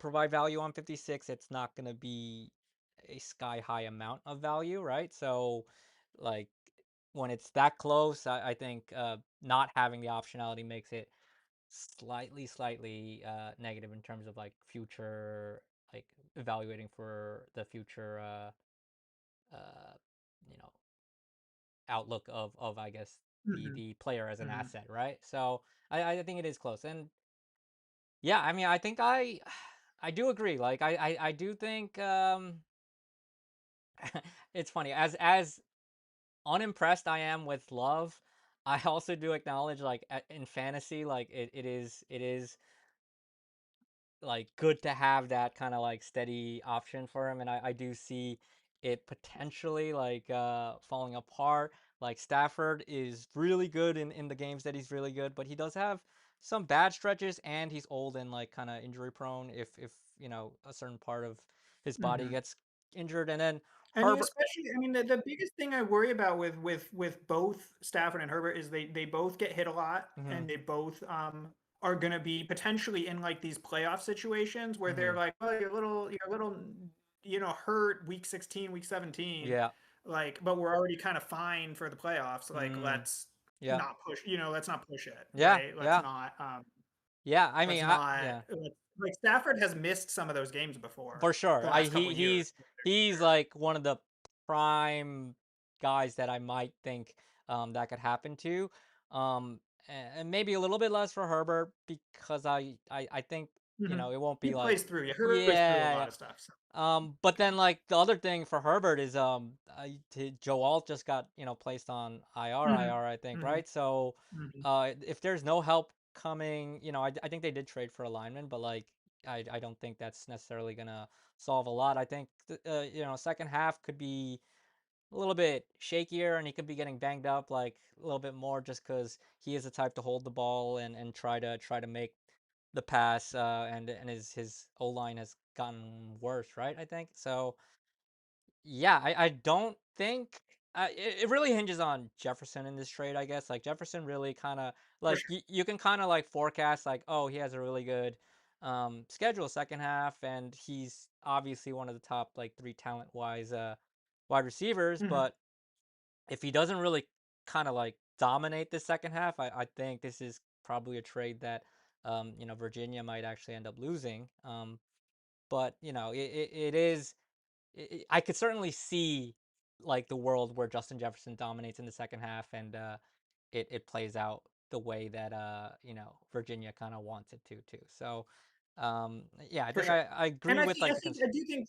provide value on 56, it's not gonna be a sky high amount of value, right? So like when it's that close, I think not having the optionality makes it slightly negative in terms of like future like evaluating for the future uh you know outlook of I guess Hmm. the player as an Hmm. asset, right? So I think it is close. And yeah, I mean I think I do agree. Like I do think it's funny as unimpressed I am with Love. I also do acknowledge like in fantasy like it is like good to have that kind of like steady option for him, and I do see it potentially like falling apart. Like Stafford is really good in the games that he's really good, but he does have some bad stretches and he's old and like kind of injury prone if a certain part of his body Hmm. gets injured. And then And you Herbert. especially, I mean, the biggest thing I worry about with both Stafford and Herbert is they both get hit a lot, Mhm. and they both are going to be potentially in like these playoff situations where they're Mhm. like, oh, you're a little, you know, hurt week 16, week 17, Yeah. like, but we're already kind of fine for the playoffs. Like, Mm. Yeah. let's not push it, Yeah. right? Yeah. Yeah. I mean, yeah. Like Stafford has missed some of those games before For sure. the I last couple years. he's like one of the prime guys that I might think that could happen to. And maybe a little bit less for Herbert because I think Mhm. it won't He be like, plays through, yeah, Herbert plays through a yeah, lot yeah. of stuff, so But then like the other thing for Herbert is Joe Alt just got placed on Mhm. IR I think, Mhm. right? So Mhm. if there's no help coming, I think they did trade for a lineman, but like I don't think that's necessarily gonna solve a lot. I think second half could be a little bit shakier and he could be getting banged up like a little bit more just because he is the type to hold the ball and try to make the pass and his O line has gotten worse, right? I think so. Yeah, I don't think it really hinges on Jefferson in this trade, I guess. Like Jefferson really kind of For like sure. you can kind of like forecast like, oh, he has a really good schedule second half and he's obviously one of the top like three talent wise wide receivers, Mhm. but if he doesn't really kind of like dominate the second half, I think this is probably a trade that Virginia might actually end up losing. But it is. I could certainly see like the world where Justin Jefferson dominates in the second half, and it plays out the way that Virginia kind of wants it to too. So yeah, I For think sure. I And agree with like I do think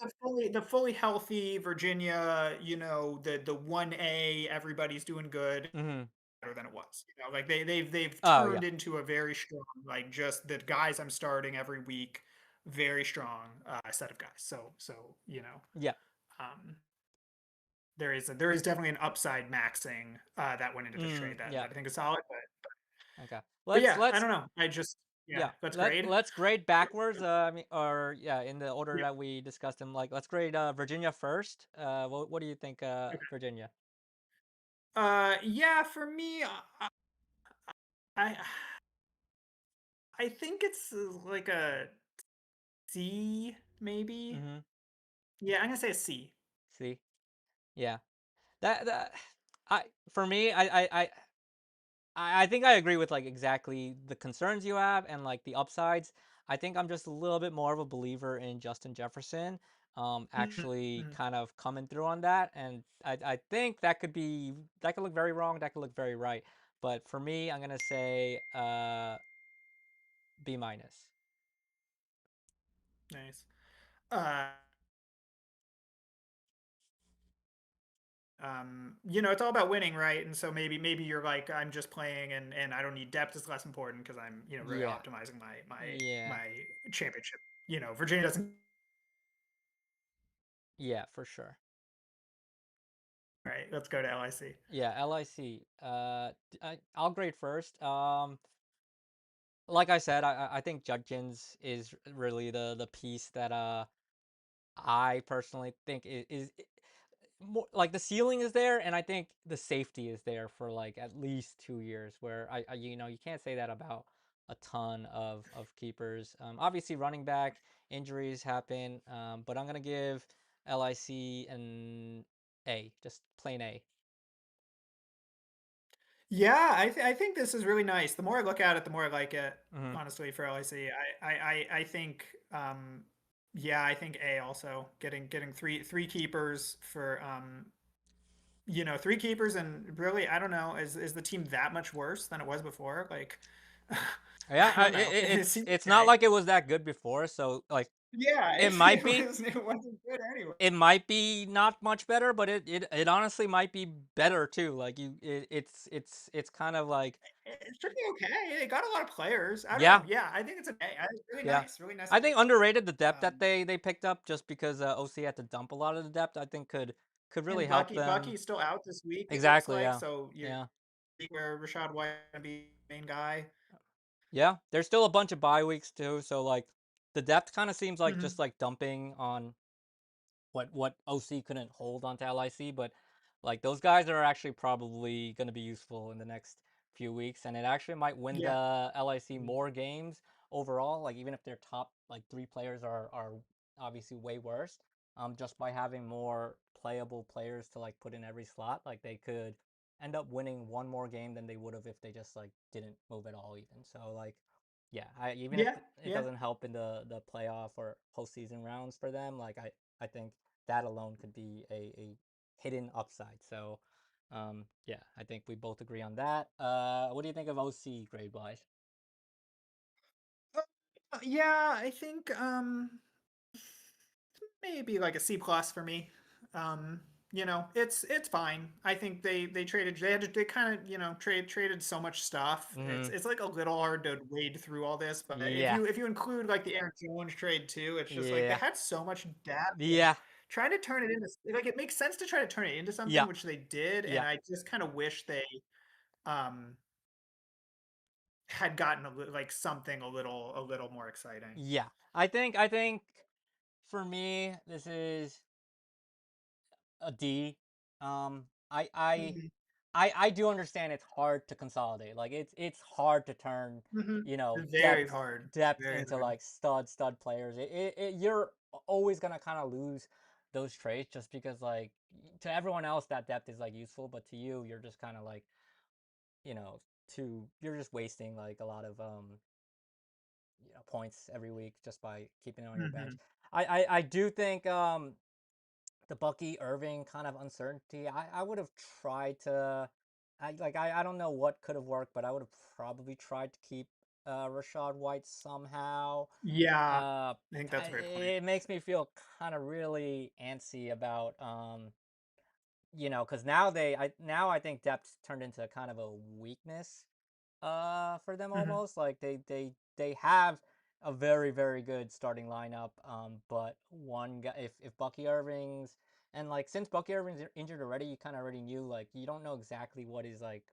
the fully healthy Virginia, the 1A, everybody's doing good hmm. better than it was. Like they've Oh turned yeah. into a very strong, like just the guys I'm starting every week, very strong set of guys. So Yeah. um there is definitely an upside maxing that went into this Mm, trade that yeah. that I think is solid. Okay. But Let's yeah, I let's don't know. Yeah, yeah. let's Let grade. let's grade backwards. I mean, or yeah, in the order Yeah. that we discussed them. Like, let's grade Virginia first. What do you think, Virginia? Yeah, for me, I I think it's like a C, maybe. Mm-hmm. Yeah, I'm gonna say a C. See, yeah. That I for me, I think I agree with like exactly the concerns you have and like the upsides. I think I'm just a little bit more of a believer in Justin Jefferson, Mhm, actually mhm. kind of coming through on that, and I think that could look very wrong, that could look very right. But for me, I'm gonna say B minus. Nice. Uh, it's all about winning, right? And so maybe you're like, I'm just playing and I don't need depth is less important because I'm, really Yeah, optimizing yeah, my championship. Virginia doesn't. yeah, for sure. Right. Let's go to LIC. Yeah, LIC. I'll grade first. Like I said, I think Judkins is really the piece that I personally think is more like the ceiling is there, and I think the safety is there for like at least 2 years. Where you can't say that about a ton of keepers. Obviously, running back injuries happen, but I'm gonna give LIC an A, just plain A. Yeah, I think this is really nice. The more I look at it, the more I like it. Hmm. Honestly, for LIC, I think yeah, I think A also getting three keepers for three keepers, and really I don't know, is the team that much worse than it was before? Like Yeah, I don't know. It seems it's not okay. like it was that good before, so like Yeah, it it, might it be. was it wasn't good anyway. It might be not much better, but it honestly might be better too. Like it's kind of like It should be okay. It got a lot of players. I don't know. yeah, Yeah, I think it's an A. It's yeah. really nice I looking. think underrated the depth that Um, they picked up just because OC had to dump a lot of the depth. I think could really and help them. Bucky's still out this week. It looks Exactly. like Yeah. so. You Yeah. see where Rashad White gonna be the main guy. Yeah. There's still a bunch of bye weeks too, so like the depth kind of seems like Hmm. just like dumping on what OC couldn't hold onto LIC, but like those guys are actually probably going to be useful in the next few weeks, and it actually might win Yeah. the LIC more games overall. Like even if their top like three players are obviously way worse, just by having more playable players to like put in every slot, like they could end up winning one more game than they would have if they just like didn't move at all even. So like yeah, even if Yeah. it Yeah. doesn't help in the playoff or postseason rounds for them, like I think that alone could be a hidden upside. So, yeah, I think we both agree on that. What do you think of OC grade wise? Yeah, I think maybe like a C plus for me. Um, it's fine. I think they traded they kind of, traded so much stuff. It's Mhm. it's like a little hard to wade through all this, but if Yeah. you include like the Aaron Jones trade too, it's just like they Yeah. had so much depth and Yeah. trying to turn it into like it makes sense to try to turn it into something, Yeah. which they did, and Yeah. I just kind of wish they um had gotten like something a little more exciting. Yeah. I think for me this is a D. Um I I Mhm. I do understand it's hard to consolidate. Like it's hard to turn, Mhm. Very depth hard. Very into hard. like stud players. You're always gonna kind of lose those traits just because like to everyone else that depth is like useful, but to you you're just kind of like, you know, you're just wasting like a lot of points every week just by keeping it on your bench. Mhm. I do think the Bucky Irving kind of uncertainty. I would have tried to. I don't know what could have worked, but I would have probably tried to keep Rashad White somehow. Yeah, Uh, I think that's a great point. it makes me feel kind of really antsy about because now I think depth turned into kind of a weakness for them Mhm. almost. Like they have a very good starting lineup. But one guy, if Bucky Irving's and like since Bucky Irving's injured already, you kind of already knew like you don't know exactly what his like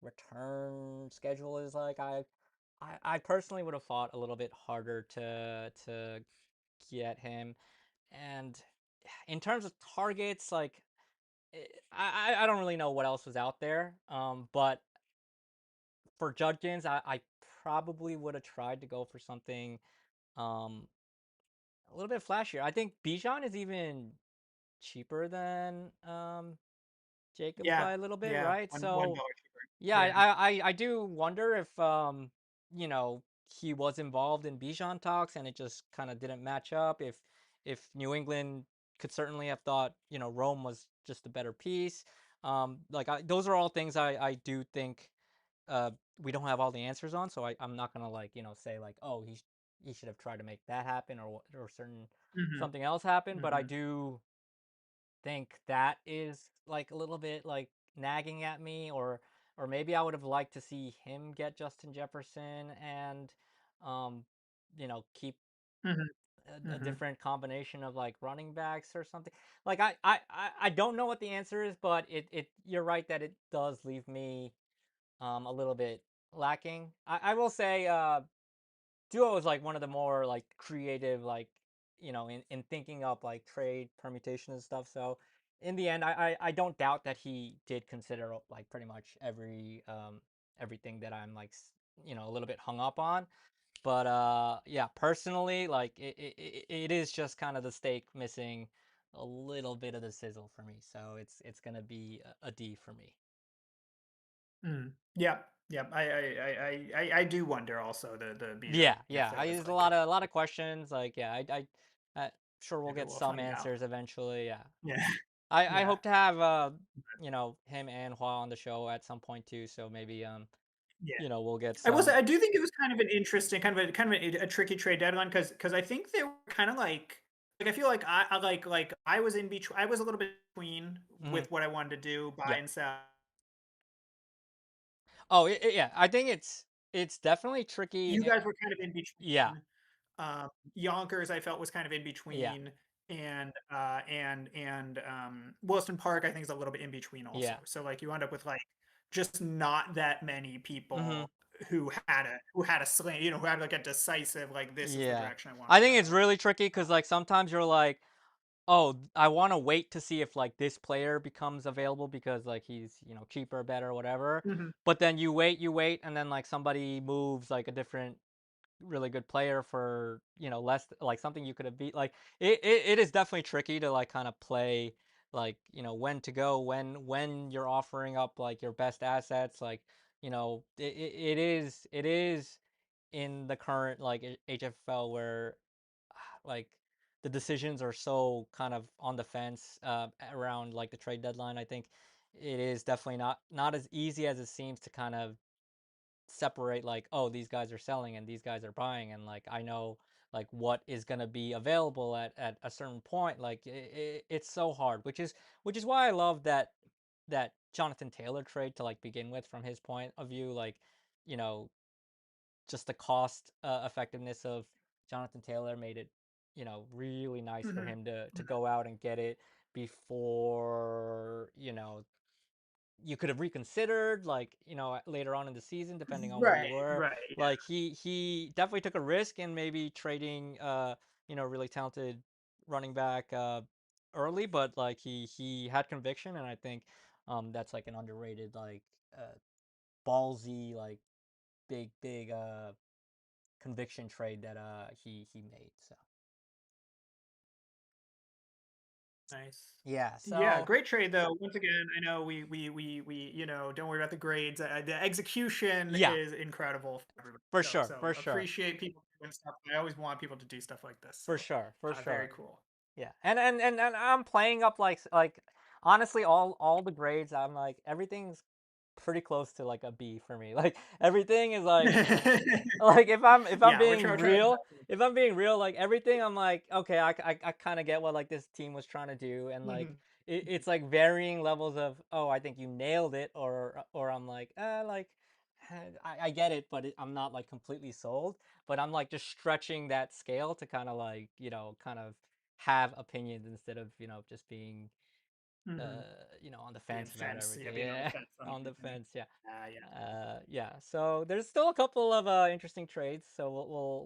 return schedule is like. I personally would have fought a little bit harder to get him. And in terms of targets, like I don't really know what else was out there. But for Judkins, I probably would have tried to go for something um a little bit flashier. I think Bijan is even cheaper than Jacobs Yeah, by a little bit, yeah, right? one So dollar cheaper. yeah, Yeah. I do wonder if you know he was involved in Bijan talks and it just kind of didn't match up. If New England could certainly have thought Rome was just a better piece. Those are all things I do think uh, we don't have all the answers on. So I'm not gonna like say like oh he should have tried to make that happen or certain Mhm, something else happen. But I mhm, do think that is like a little bit like nagging at me, or maybe I would have liked to see him get Justin Jefferson and um keep mhm, a mhm, different combination of like running backs or something. Like I don't know what the answer is, but it you're right that it does leave me a little bit lacking. I will say Duo is like one of the more like creative like in thinking up like trade permutation and stuff. So in the end, I don't doubt that he did consider like pretty much everything that I'm like a little bit hung up on. But yeah, personally, like it is just kind of the steak missing a little bit of the sizzle for me. So it's gonna be a D for me. mhm. Yep, yep. I do wonder also the Yeah, Bijan if yeah. there was There's like a lot of questions. Like, yeah, sure we'll maybe get we'll some find out. answers eventually. Yeah, Yeah, I yeah, hope to have him and Hua on the show at some point too. So maybe yeah. we'll get I will say some. I do think it was kind of an interesting, kind of a tricky trade deadline because I think they were kind of like I feel like like I was in between. I was a little bit between Mhm. with what I wanted to do, buy Yeah. and sell. Oh, yeah. I think it's definitely tricky. You guys were kind of in Yeah, between. Yonkers, I felt was kind of in yeah, between, and Wilson Park, I think is a little bit in between also. yeah. So like you end up with like just not that many Mhm. people who had a slant, who had like a decisive like this is the Yeah. direction I want I to think it's go. really tricky because like sometimes you're like, oh, I want to wait to see if like this player becomes available because like he's cheaper, better, whatever. Mhm, But then you wait, and then like somebody moves like a different really good player for less like something you could have beat. Like it is definitely tricky to like kind of play like when to go when you're offering up like your best assets. Like it is in the current like HFL where like the decisions are so kind of on the fence around like the trade deadline. I think it is definitely not as easy as it seems to kind of separate like, oh, these guys are selling and these guys are buying, and like I know like what is going to be available at a certain point. Like it's so hard, which is why I love that Jonathan Taylor trade to like begin with from his point of view. Like, you know, just the cost effectiveness of Jonathan Taylor made it, really nice for Mhm. him to go out and get it before, you could have reconsidered, like, later on in the season depending on where you Right, were. right, yeah. Like he definitely took a risk in maybe trading really talented running back early, but like he had conviction, and I think that's like an underrated, like, uh ballsy, like big conviction trade that he made. So Nice. yeah, Yeah, so great trade though. Once again, I know we don't worry about the grades. The execution yeah, is incredible for everybody. for So sure, for sure, appreciate people doing stuff. I always want people to do stuff like this. for So sure, for very sure. cool. Yeah, and I'm playing up like honestly all the grades. I'm like everything's pretty close to like a B for me. Like everything is like if I'm Yeah, we're being trying. real, if I'm being real, like everything, I'm like, okay, I kind of get what like this team was trying to do, and like Mhm. it's like varying levels of, oh, I think you nailed it, or I'm like, like, I get it, but I'm not like completely sold. But I'm like just stretching that scale to kind of like, kind of have opinions instead of, just being Mhm. on the Being fence about fence, yeah, everything. being on the Yeah, fence on on the everything. fence. Yeah. Yeah. Yeah. So there's still a couple of interesting trades. So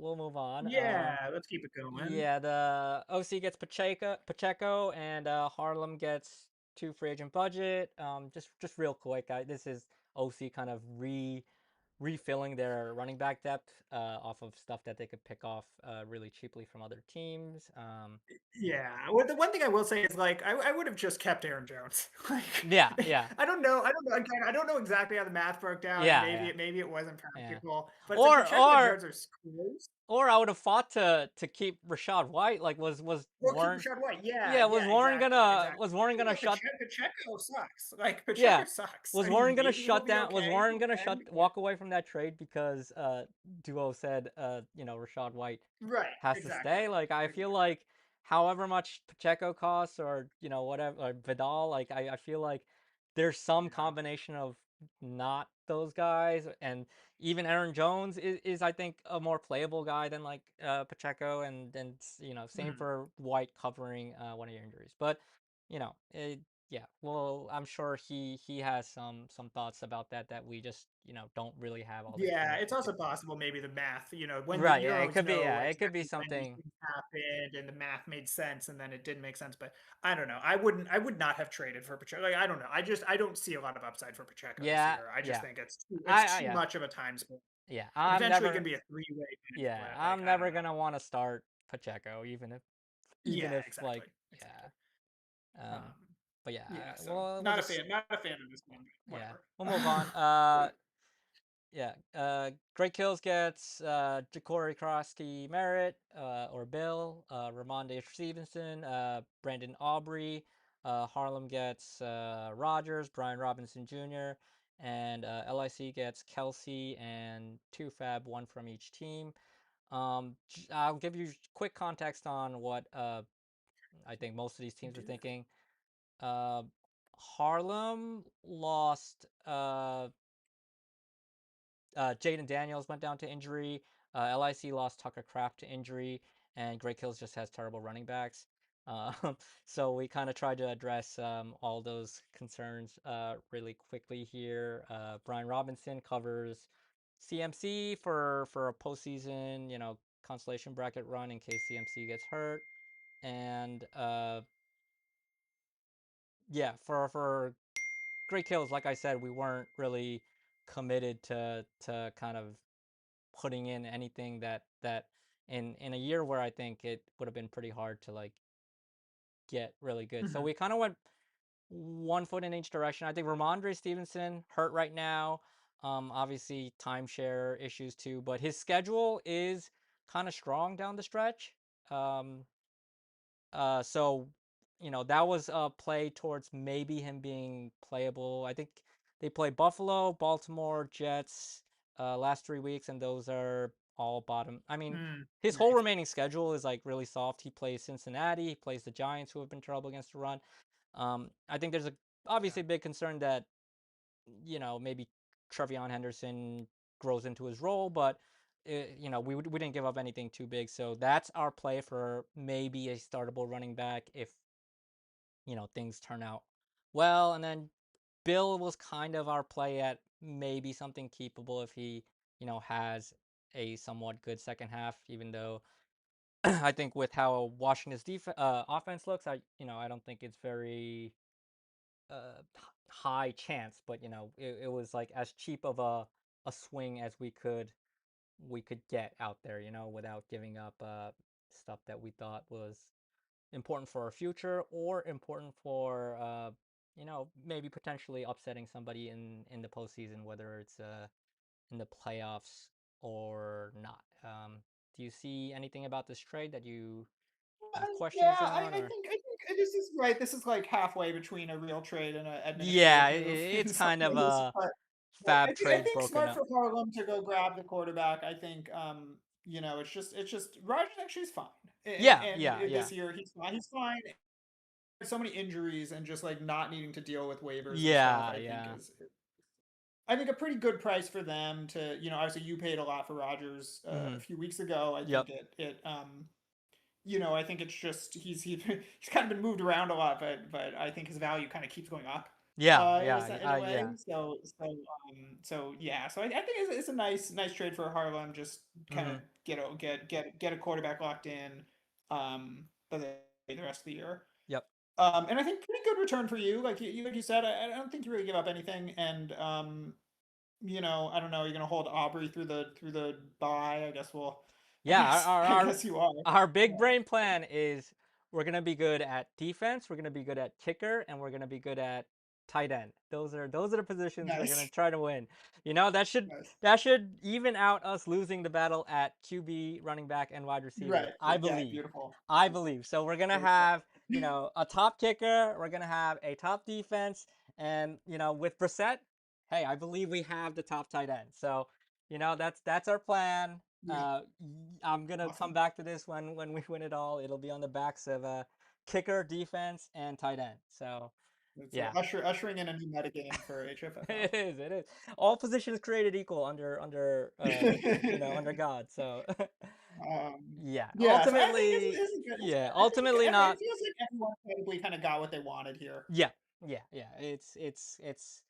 we'll move on. Yeah, let's keep it going. Yeah, the OC gets Pacheco, and Harlem gets two free agent budget. Just real quick, this is OC kind of refilling their running back depth off of stuff that they could pick off really cheaply from other teams. Yeah. Well, the one thing I will say is like I would have just kept Aaron Jones. Like Yeah, yeah, I don't know. I don't know. Again, I don't know exactly how the math broke down, and yeah, yeah, maybe it wasn't yeah. practical. But it's like Or Pacheco and or Jones are close. or I would have fought to keep Rashad White. Like was Or keep Warren? Rashad White. Yeah, Yeah, yeah, exactly, exactly. Was Warren gonna Yeah, shut? Pacheco sucks. Like Pacheco Yeah, sucks. was I mean, Warren gonna maybe he'll shut be down? Was okay Warren at gonna the end. Yeah. walk away from that trade because Duo said Rashad White Right. has to Exactly. stay? Like I feel Exactly. like however much Pacheco costs, or whatever, or Vidal, like I feel like there's some Yeah. combination of not those guys, and even Aaron Jones is I think a more playable guy than like Pacheco, and same Mhm. for White covering one of your injuries. But yeah, well, I'm sure he has some thoughts about that we just don't really have all the Yeah, it's information to. also possible maybe the math, when Right, you yeah, it always could be, know yeah, it could be exactly when these something. things happened and the math made sense and then it didn't make sense. But I would not have traded for Pacheco. Like, I don't know. I don't see a lot of upside for Pacheco this Yeah, year. I just yeah. think it's too Yeah. much of a time span. Yeah. Potentially can be a three-way kind of Yeah, split. Like, I'm I don't never know. gonna want to start Pacheco, even Yeah, if like, exactly. Exactly. yeah. Um, Um, but yeah, yeah, so we'll not a just, fan, not a fan of this one, but yeah, whatever. we'll move on. Yeah. Great Kills gets Ja'Cory Krosky Merritt, or Bill, Ramondre Stevenson, Brandon Aubrey. Harlem gets Rogers, Brian Robinson Jr., and LIC gets Kelsey and two fab, one from each team. I'll give you quick context on what I think most of these teams are Do that. thinking. Uh, Harlem lost Jaden Daniels went down to injury. LIC lost Tucker Kraft to injury, and Great Kills just has terrible running backs. Uh, so we kind of tried to address all those concerns really quickly here. Brian Robinson covers CMC for a postseason, consolation bracket run in case CMC gets hurt, and yeah, for Great Kills, like I said, we weren't really committed to kind of putting in anything that in a year where I think it would have been pretty hard to like get really good. So Mhm. we kind of went one foot in each direction. I think Ramondre Stevenson hurt right now. Obviously timeshare issues too, but his schedule is kind of strong down the stretch. Um, so that was a play towards maybe him being playable. I think they play Buffalo, Baltimore, Jets, last 3 weeks, and those are all bottom. I mean, Mm, his whole nice. remaining schedule is like really soft. He plays Cincinnati, he plays the Giants, who have been trouble against the run. I think there's a Yeah. obviously big concern that maybe Trevion Henderson grows into his role, but we didn't give up anything too big, so that's our play for maybe a startable running back if things turn out well, and then Bill was kind of our play at maybe something keepable if he has a somewhat good second half, even though I think with how Washington's offense looks, I don't think it's very high chance, but it was like as cheap of a swing as we could get out there, without giving up stuff that we thought was important for our future or important for maybe potentially upsetting somebody in the postseason, whether it's in the playoffs or not. Do you see anything about this trade that you have Yeah, questions on, or? I think this is right. This is like halfway between a real trade and an Yeah, administrative move it's in some kind of ways. a But fab I trade think broken smart up. for Harlem to go grab the quarterback. I think it's just Rogers actually is fine, Yeah, and yeah, yeah, this year he's fine. He's fine. So many injuries and just like not needing to deal with waivers and stuff. yeah, yeah. I think a pretty good price for them to obviously you paid a lot for Rogers Mm-hmm. a few weeks ago. I Yep. think I think it's just he's kind of been moved around a lot, but I think his value kind of keeps going up Yeah, yeah, in a way. yeah. So yeah, so I think it's a nice trade for Harlem. Just kind of Mm-hmm. get a quarterback locked in for the rest of the year. Yep. And I think pretty good return for you. Like you said, I don't think you really give up anything. And I don't know. You're gonna hold Aubrey through the bye. I guess Yeah, our, our I our guess you are. our big Yeah. brain plan is we're gonna be good at defense, we're gonna be good at kicker, and we're gonna be good at tight end. Those are the positions we're gonna Nice. try to win. That should even out us losing the battle at QB, running back, and wide receiver. Right. I Yeah. believe. Beautiful. I believe. So we're gonna Beautiful. have a top kicker, we're gonna have a top defense, and with Brissett, hey, I believe we have the top tight end. So that's our plan. Yeah. I'm gonna come Awesome. back to this when we win it all. It'll be on the backs of kicker, defense, and tight end. So It's yeah, ushering in a new metagame for HFFL. it is. It is. All positions created equal under God. So yeah, yeah. So I think ultimately, it's good. yeah, I think ultimately it not. feels like everyone probably kind of got what they wanted here. Yeah, yeah, yeah. It's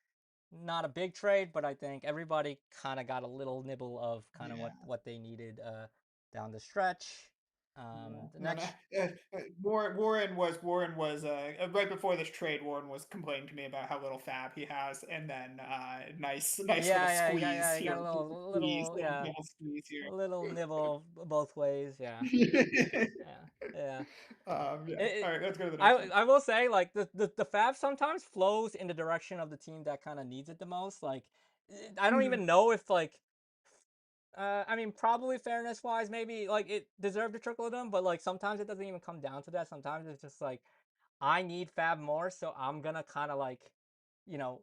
not a big trade, but I think everybody kind of got a little nibble of kind of what Yeah. what they needed down the stretch. Yeah. The No, no. next. Warren was right before this trade. Warren was complaining to me about how little fab he has, and then nice little Yeah, yeah, squeeze you got here, little yeah, double squeeze a here. little nibble both ways. Yeah, yeah, yeah. Yeah. It, All right, let's go to the I next one. I will say like the fab sometimes flows in the direction of the team that kind of needs it the most. Like I don't Mhm. even know if like I mean probably fairness wise maybe like it deserved to trickle to them, but like sometimes it doesn't even come down to that. Sometimes it's just like I need fab more, so I'm gonna kind of like you know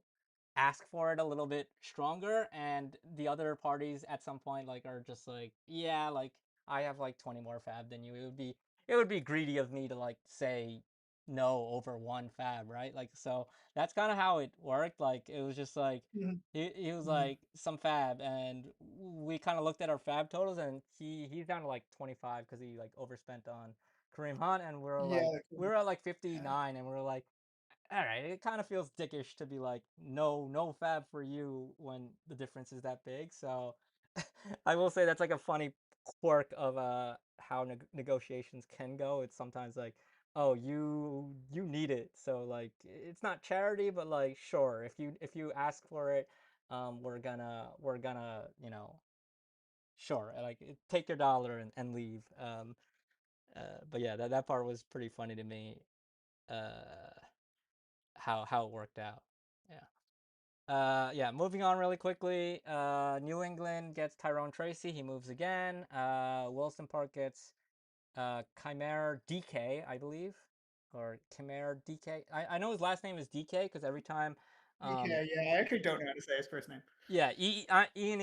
ask for it a little bit stronger, and the other parties at some point like are just like yeah like I have like 20 more fab than you. It would be greedy of me to like say no over one fab, right? Like so that's kind of how it worked. Like it was just like Mhm. he was Mhm. like some fab, and we kind of looked at our fab totals, and he's down to like 25 because he like overspent on Kareem Hunt, and Yeah. we were at like Yeah. 59, and we are like all right, it kind of feels dickish to be like, no, no fab for you when the difference is that big. So I will say that's like a funny quirk of how negotiations can go. It's sometimes like, oh, you need it, so like it's not charity, but like sure, if you ask for it, we're gonna sure like take your dollar and leave. But yeah, that part was pretty funny to me. Uh, how it worked out. Yeah. Yeah, moving on really quickly. New England gets Tyrone Tracy. He moves again. Wilson Park gets Chimere DK, I believe, or Chimere DK. I know his last name is DK because every time Um, yeah. I actually don't know how to say his first name. yeah, Ian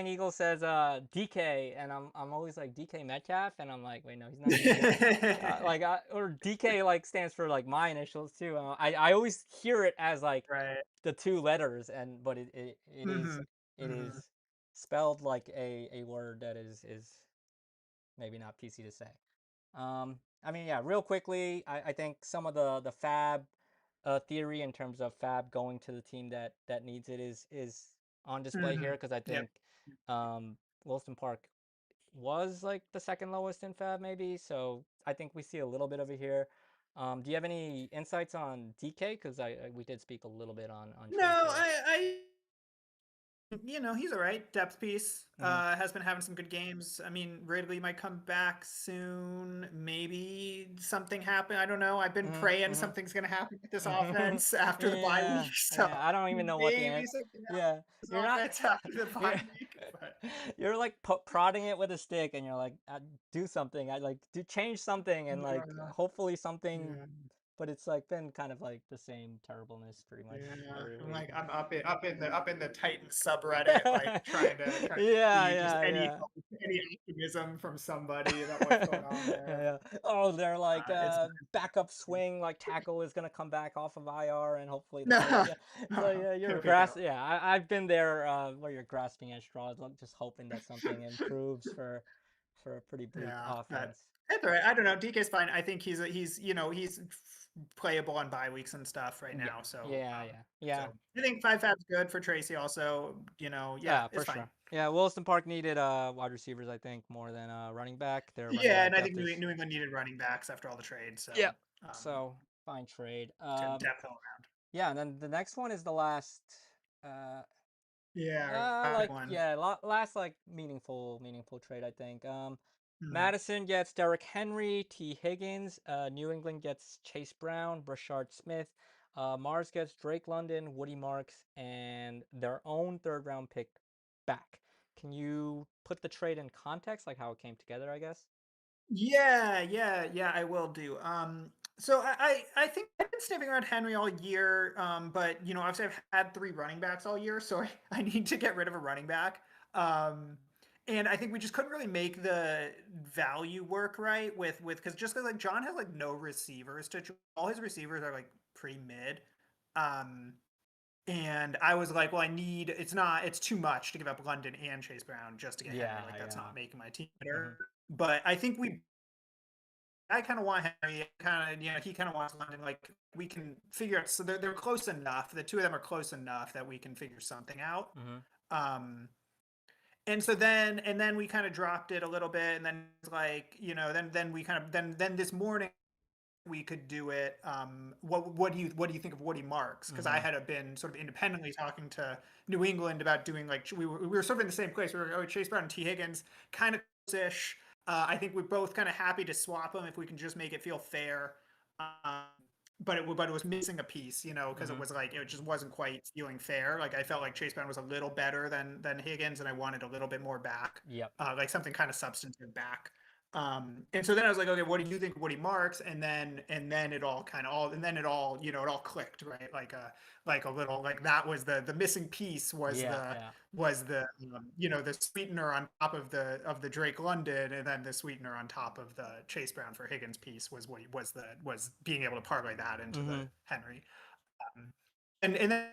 Eagle says DK, and I'm always like DK Metcalf, and I'm like, wait, no, he's not DK. Or DK like stands for like my initials too. I always hear it as like Right. the two letters, and but Mhm. it Mhm. is spelled like a word that is maybe not PC to say. I mean, yeah, real quickly, I think some of the Fab theory in terms of Fab going to the team that needs it is on display here Mhm. because I Yep. think um, Wilson Park was like the second lowest in Fab maybe, so I think we see a little bit of it here. Do you have any insights on DK? Because we did speak a little bit on No, trades here. he's all right. Depth piece. Mm-hmm. Has been having some good games. I mean, Ridley might come back soon. Maybe something happen. I don't know. I've been praying Mm-hmm. something's gonna happen with this Mm-hmm. offense after the bye Yeah, week. So yeah. I don't even know what the maybe end. something happens Yeah, with this you're not. offense after the bye You're week. But you're like prodding it with a stick, and you're like, do something. I like do change something, and like yeah, hopefully something. yeah. But it's like been kind of like the same terribleness pretty much Yeah, every I'm week. like up in the Titan subreddit, like trying to Yeah, see just yeah, yeah. any optimism from somebody about what's going on there. Yeah. Oh, they're like It's backup swing like tackle is gonna come back off of IR and hopefully that'll no, yeah. It's like yeah, you're it'll be good. yeah. I've been there where you're grasping at straws, like, just hoping that something improves for a pretty bleak Yeah, but offense. it's all right. I don't know. DK's fine. I think he's playable on bye weeks and stuff right Yeah. now. So Yeah, yeah. Yeah. I think five fab's good for Tracy. Also, yeah, Yeah, it's for fine. sure. Yeah, Wilson Park needed wide receivers, I think, more than running back. Their running Yeah, back and I think depth is New England needed running backs after all the trades. So yeah. So fine trade. depth all around. Yeah, and then the next one is the last uh Yeah, rapid like one. yeah, last like meaningful trade I think. Hmm. Madison gets Derrick Henry, T. Higgins. New England gets Chase Brown, Brashard Smith. Mars gets Drake London, Woody Marks, and their own third round pick back. Can you put the trade in context, like how it came together? I guess. Yeah, I will do. So I think I've been sniffing around Henry all year, but obviously I've had three running backs all year, so I need to get rid of a running back. And I think we just couldn't really make the value work right with because like John has like no receivers all his receivers are like pretty mid. Um, and I was like, well, it's too much to give up London and Chase Brown just to get Henry. Yeah, Like that's yeah. not making my team Hmm. better. But I kind of want Henry. Kind of, he kind of wants London. Like we can figure out. So they're close enough. The two of them are close enough that we can figure something out. Hmm. Um, and then we kind of dropped it a little bit, and then like then we kind of then this morning we could do it. What do you think of Woody Marks? Because I Hmm. had been sort of independently talking to New England about doing like we were sort of in the same place. We were Chase Brown and T Higgins, kind of ish. I think we're both kind of happy to swap them if we can just make it feel fair. Um, but it was missing a piece, because it Hmm. was like it just wasn't quite feeling fair. Like I felt like Chase Brown was a little better than Higgins, and I wanted a little bit more back, Yep. like something kind of substantive back. And so then I was like, okay, what do you think of Woody Marks? And then it all kind of all and then it all clicked, right? Like a little like that was the missing piece Yeah, yeah. was the the sweetener on top of the Drake London, and then the sweetener on top of the Chase Brown for Higgins piece was what he was being able to parlay that into the Hmm. Henry. Um, and then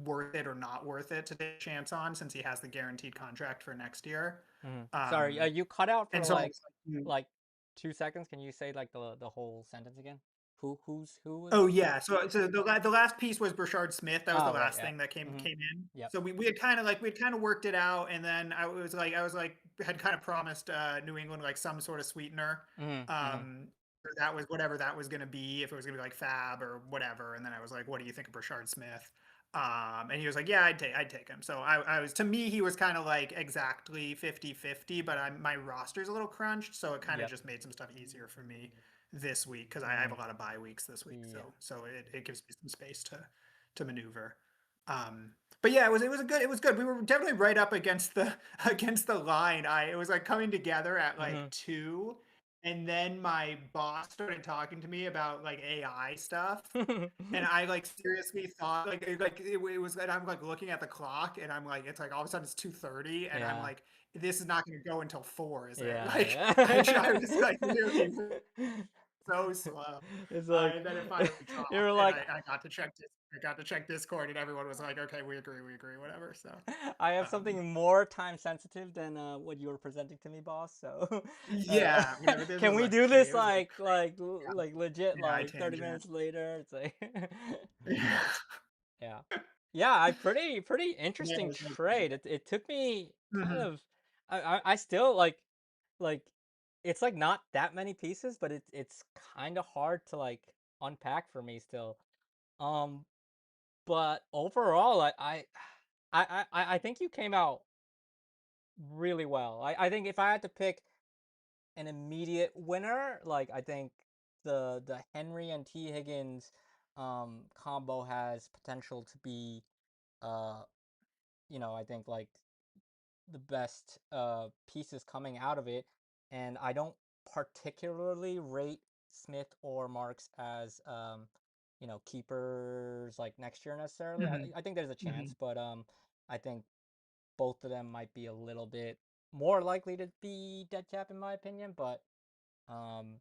worth it or not worth it to take a chance on since he has the guaranteed contract for next year. Hmm. Sorry, Um, you cut out for and so I was like, like 2 seconds. Can you say like the whole sentence again? Who was? oh yeah, so the last piece was Brashard Smith. That was the Oh, right, last yeah. thing that Hmm. came in. Yep. So we had kind of worked it out, and then I was like had kind of promised New England like some sort of sweetener. Hmm. Hmm. Um, that was whatever that was going to be, if it was going to be like Fab or whatever. And then I was like, what do you think of Brashard Smith? And he was like, yeah, I'd take him. So I was, to me, he was kind of like exactly 50-50, but my roster's a little crunched, so it kind of Yep. just made some stuff easier for me this week because I have Hmm. a lot of bye weeks this week. So Yeah. it gives me some space to maneuver. Um, but yeah, it was good. We were definitely right up against the against the line. It was like coming together at like Hmm. 2. and then my boss started talking to me about like AI stuff. And I like seriously thought it was, and I'm like looking at the clock and I'm like, it's like all of a sudden it's 2:30 and I'm Yeah. like, this is not going to go until 4, is it? Like I was Yeah. like literally so slow. It's like And then it finally dropped you're and like I got to check Discord and everyone was like, okay, we agree, whatever. So, I have um, something more time sensitive than what you were presenting to me, boss. So, uh, yeah, whatever. This can was we like do pretty, this it was like like legit AI like 30 tangent. minutes later? It's like Yeah. yeah. Yeah, I pretty Yeah, it interesting was like that. trade. It took me kind Mhm. of I still like it's like not that many pieces, but it's kind of hard to like unpack for me still. Um but overall I think you came out really well. I think if I had to pick an immediate winner, like I think the Henry and T Higgins combo has potential to be uh I think like the best pieces coming out of it, and I don't particularly rate Smith or Marks as keepers like next year necessarily. Mhm. I think there's a chance, Mhm. but I think both of them might be a little bit more likely to be dead cap in my opinion, but um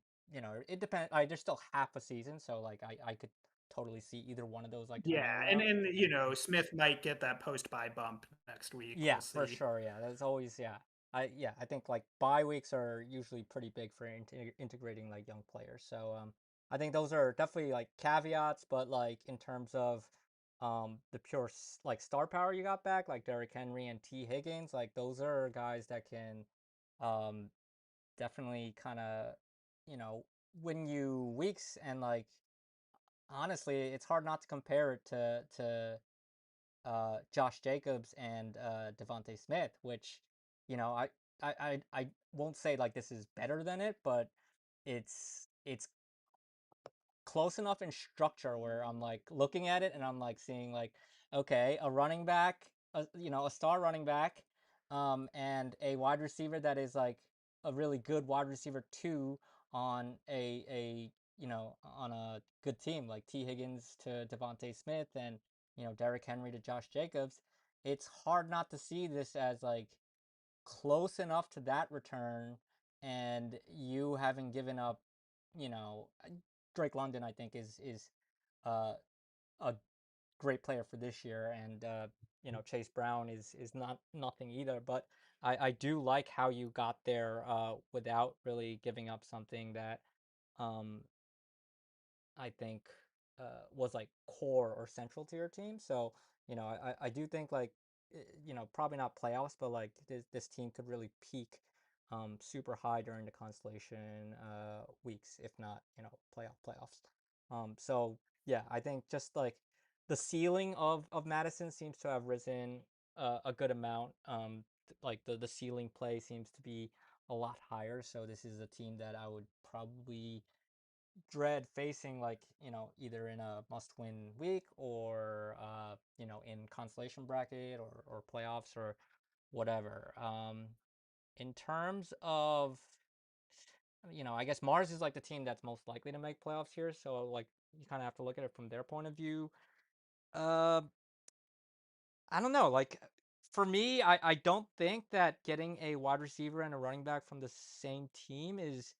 it depends. There's still half a season, so like I could totally see either one of those like Yeah, turning around. you know, Smith might get that post-buy bump next week, Yeah, we'll for see. sure. Yeah, that's always yeah. I think like bye weeks are usually pretty big for integrating like young players. So I think those are definitely like caveats, but like in terms of the pure like star power you got back, like Derrick Henry and T Higgins, like those are guys that can um definitely kind of win you weeks, and like honestly, it's hard not to compare it to Josh Jacobs and Devonte Smith, which I won't say like this is better than it, but it's close enough in structure where I'm like looking at it and I'm like seeing like okay, a running back, a star running back, and a wide receiver that is like a really good wide receiver two on on a good team like T Higgins to Devonte Smith and Derrick Henry to Josh Jacobs. It's hard not to see this as like close enough to that return, and you having given up, you know, Drake London, I think is uh, a great player for this year, and Chase Brown is not nothing either. But I do like how you got there without really giving up something that um, I think was like core or central to your team. So I do think like probably not playoffs, but like this team could really peak super high during the constellation weeks, if not playoffs. So yeah, I think just like the ceiling of Madison seems to have risen a good amount. Like the ceiling play seems to be a lot higher. So this is a team that I would probably dread facing like either in a must-win week or in consolation bracket or playoffs or whatever. In terms of I guess Mars is like the team that's most likely to make playoffs here, so like you kind of have to look at it from their point of view. uh I don't know, like for me, I don't think that getting a wide receiver and a running back from the same team is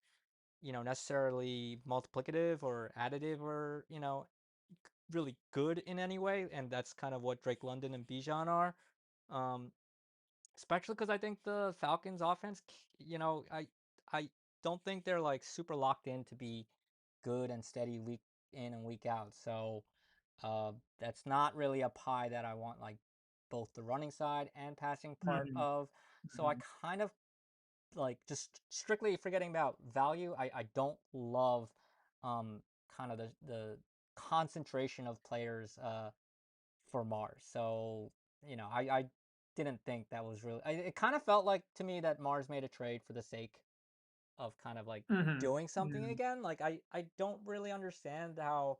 necessarily multiplicative or additive or, really good in any way. And that's kind of what Drake London and Bijan are. Um, Especially because I think the Falcons offense, I don't think they're like super locked in to be good and steady week in and week out. So that's not really a pie that I want like both the running side and passing part Mhm. of. So I Mhm. kind of like just strictly forgetting about value, I don't love kind of the concentration of players for Mars. So, I didn't think that was really it kind of felt like to me that Mars made a trade for the sake of kind of like Mhm. doing something Mhm. again. Like I don't really understand how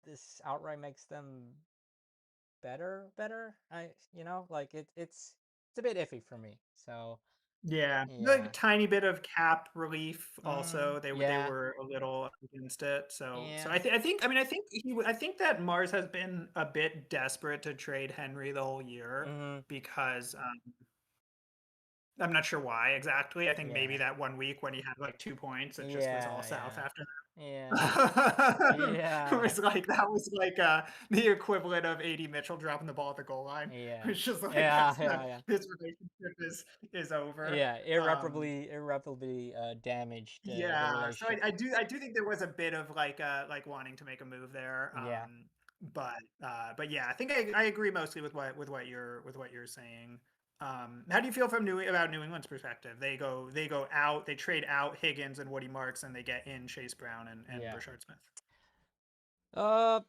this outright makes them better. I like it's a bit iffy for me. So, Yeah, like Yeah. tiny bit of cap relief also. They Yeah. were a little up against it. So Yeah. I think I think that Mars has been a bit desperate to trade Henry the whole year Mhm. because I'm not sure why exactly. I think maybe Yeah. that 1 week when he had like 2 points, it just was all Yeah, south yeah. after Yeah. that. It Yeah. was like that was like the equivalent of AD Mitchell dropping the ball at the goal line. Yeah. It's just like Yeah, yeah, yeah. this relationship is over. Yeah, irreparably, damaged, the Yeah, so relationship. I do think there was a bit of like wanting to make a move there. Yeah. But yeah, I think I agree mostly with what you're saying. How do you feel from New England's perspective? They go out, they trade out Higgins and Woody Marks, and they get in Chase Brown and Yeah. Brashard Smith. Uh,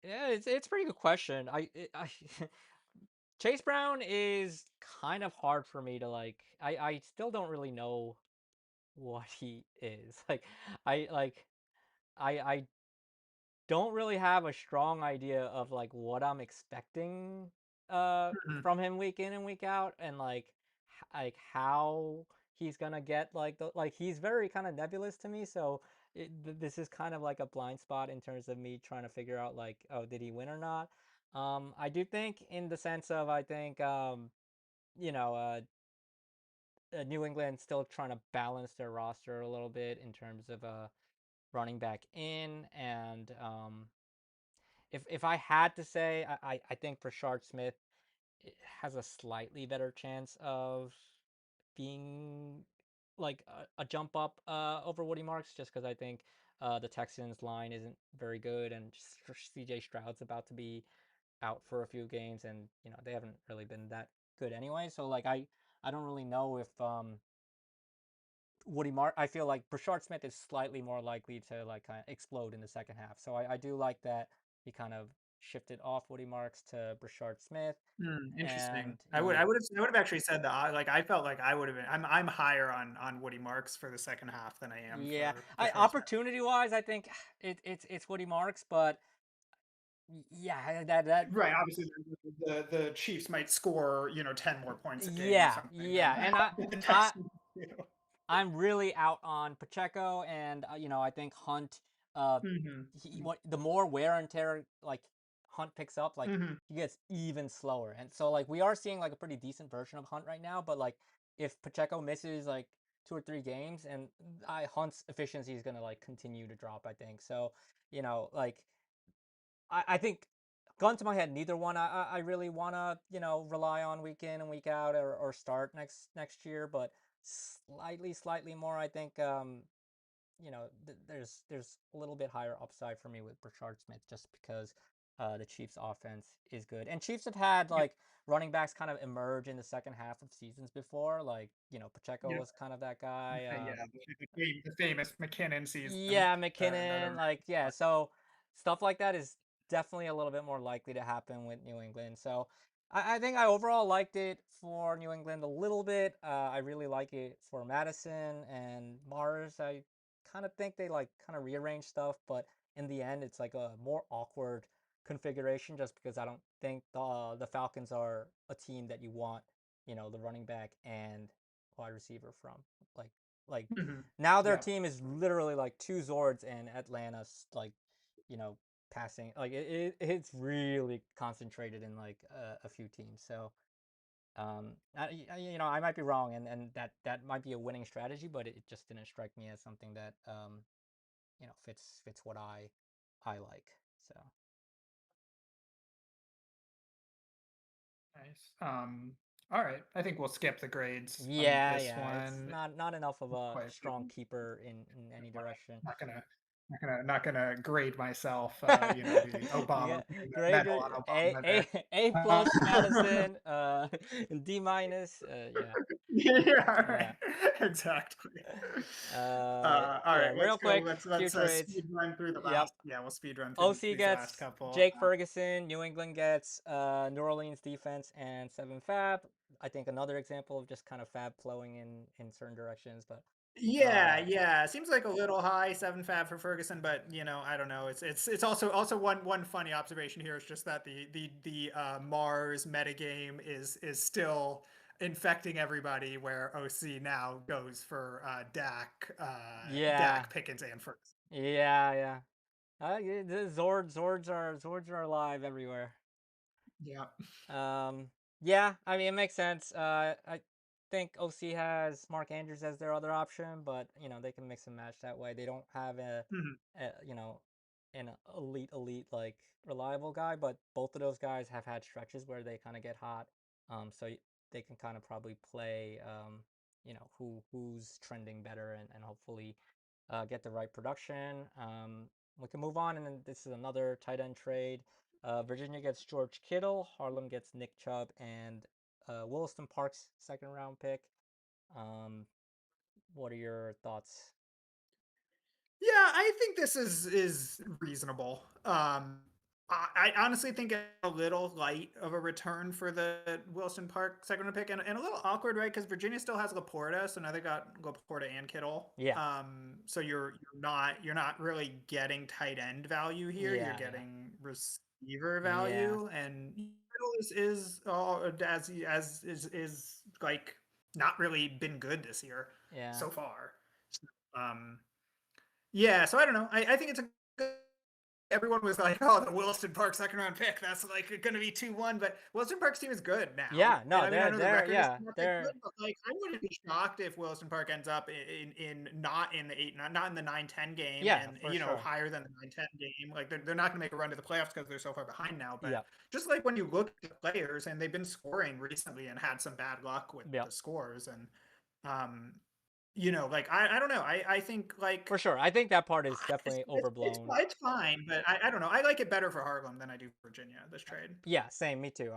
yeah, it's a pretty good question. I Chase Brown is kind of hard for me to like. I still don't really know what he is. Like I don't really have a strong idea of like what I'm expecting Mhm, from him week in and week out, and like how he's gonna get like the like he's very kind of nebulous to me. So this is kind of like a blind spot in terms of me trying to figure out like, oh, did he win or not. I do think in the sense of, I think, you know uh New England still trying to balance their roster a little bit in terms of running back in, and if I had to say, I think Brashard Smith has a slightly better chance of being like a jump up over Woody Marks, just because I think the Texans line isn't very good, and CJ Stroud's about to be out for a few games, and they haven't really been that good anyway. So like I don't really know if I feel like Brashard Smith is slightly more likely to like kind of explode in the second half. So I do like that he kind of shifted off Woody Marks to Brashard Smith. interesting. And yeah, I would have actually said that. Like I felt like I would have been. I'm higher on Woody Marks for the second half than I am yeah. for I Short Smith. opportunity wise, I think it's Woody Marks, but yeah, that Right. Obviously, the Chiefs might score 10 more points a game or yeah, something yeah. than And the I Texans do. I'm really out on Pacheco, and I think Hunt. Hmm. What the more wear and tear like Hunt picks up, like Hmm. he gets even slower, and so like we are seeing like a pretty decent version of Hunt right now. But like if Pacheco misses like 2 or 3 games, and Hunt's efficiency is gonna like continue to drop, I think. So like I think, gun to my head, neither one I really wanna rely on week in and week out, or start next year, but slightly more, I think, there's a little bit higher upside for me with Brashard Smith, just because the Chiefs offense is good, and Chiefs have had Yeah. like running backs kind of emerge in the second half of seasons before, like Pacheco Yeah. was kind of that guy. Yeah. The famous McKinnon season. Yeah, Another. McKinnon, like, yeah, so stuff like that is definitely a little bit more likely to happen with New England. So I think I overall liked it for New England a little bit. I really like it for Madison and Mars. I kind of think they like kind of rearrange stuff, but in the end, it's like a more awkward configuration, just because I don't think the Falcons are a team that you want, the running back and wide receiver from. Like like Mhm. now their Yeah. team is literally like two Zords, and Atlanta's like, you know, passing. Like it's really concentrated in like a few teams. So I might be wrong, and that might be a winning strategy, but it just didn't strike me as something that fits what I like. So Nice. All right. I think we'll skip the grades on yeah, this yeah, it's one. not enough of a Quite strong keeper in any direction. not gonna grade myself. The Obama Yeah, grade medal it on A Obama A there. A plus Madison, D minus, yeah, Yeah, yeah. right. Exactly. All Yeah, right, let's real go. quick, few Let's trades. speed run through the Yep. last. Yeah, we'll speed run through OC these last gets couple. Jake Ferguson. New England gets New Orleans defense and 7 fab. I think another example of just kind of fab flowing in certain directions, but Yeah, uh, yeah. Seems like a little high, 7 fab for Ferguson, but I don't know. It's also one funny observation here is just that the Mars metagame is still infecting everybody where OC now goes for Yeah. Dak, Pickens, and first. Yeah, yeah. Yeah, the Zords are alive everywhere. Yeah. Um, yeah, I mean it makes sense. I think OC has Mark Andrews as their other option, but they can mix and match that way. They don't have Mhm. an elite like reliable guy, but both of those guys have had stretches where they kind of get hot. So they can kind of probably play who's trending better and hopefully get the right production. We can move on, and then this is another tight end trade. Virginia gets George Kittle, Harlem gets Nick Chubb, and Williston Park's second round pick. Um, what are your thoughts? Yeah, I think this is reasonable. I honestly think it's a little light of a return for the Wilson Park second round pick, and a little awkward, right? Because Virginia still has Laporta, so now they got Laporta and Kittle. Yeah, So you're not really getting tight end value here. You're yeah, yeah, getting receiver yeah, value, and Kittle is as is like not really been good this year yeah, so far. So, yeah, so I don't know. I think it's a good. Everyone was like, "Oh, the Wilson Park second round pick. That's like going to be 2-1." But Wilson Park's team is good now, yeah. and No, I mean, I they're know the they're record is yeah not that good, they're but like, I wouldn't be shocked if Wilson Park ends up in not in the eight, not in the 9-10 game, yeah and for sure. higher than the 9-10 game. Like they're not going to make a run to the playoffs because they're so far behind now. But Yep, just like when you look at the players, and they've been scoring recently and had some bad luck with yep, the scores, and um, like I don't know. I think for like sure. I think that part is it's definitely it's it's overblown. it's fine, but I don't know. I like it better for Harlem than I do Virginia, this trade. Yeah, same. Me too.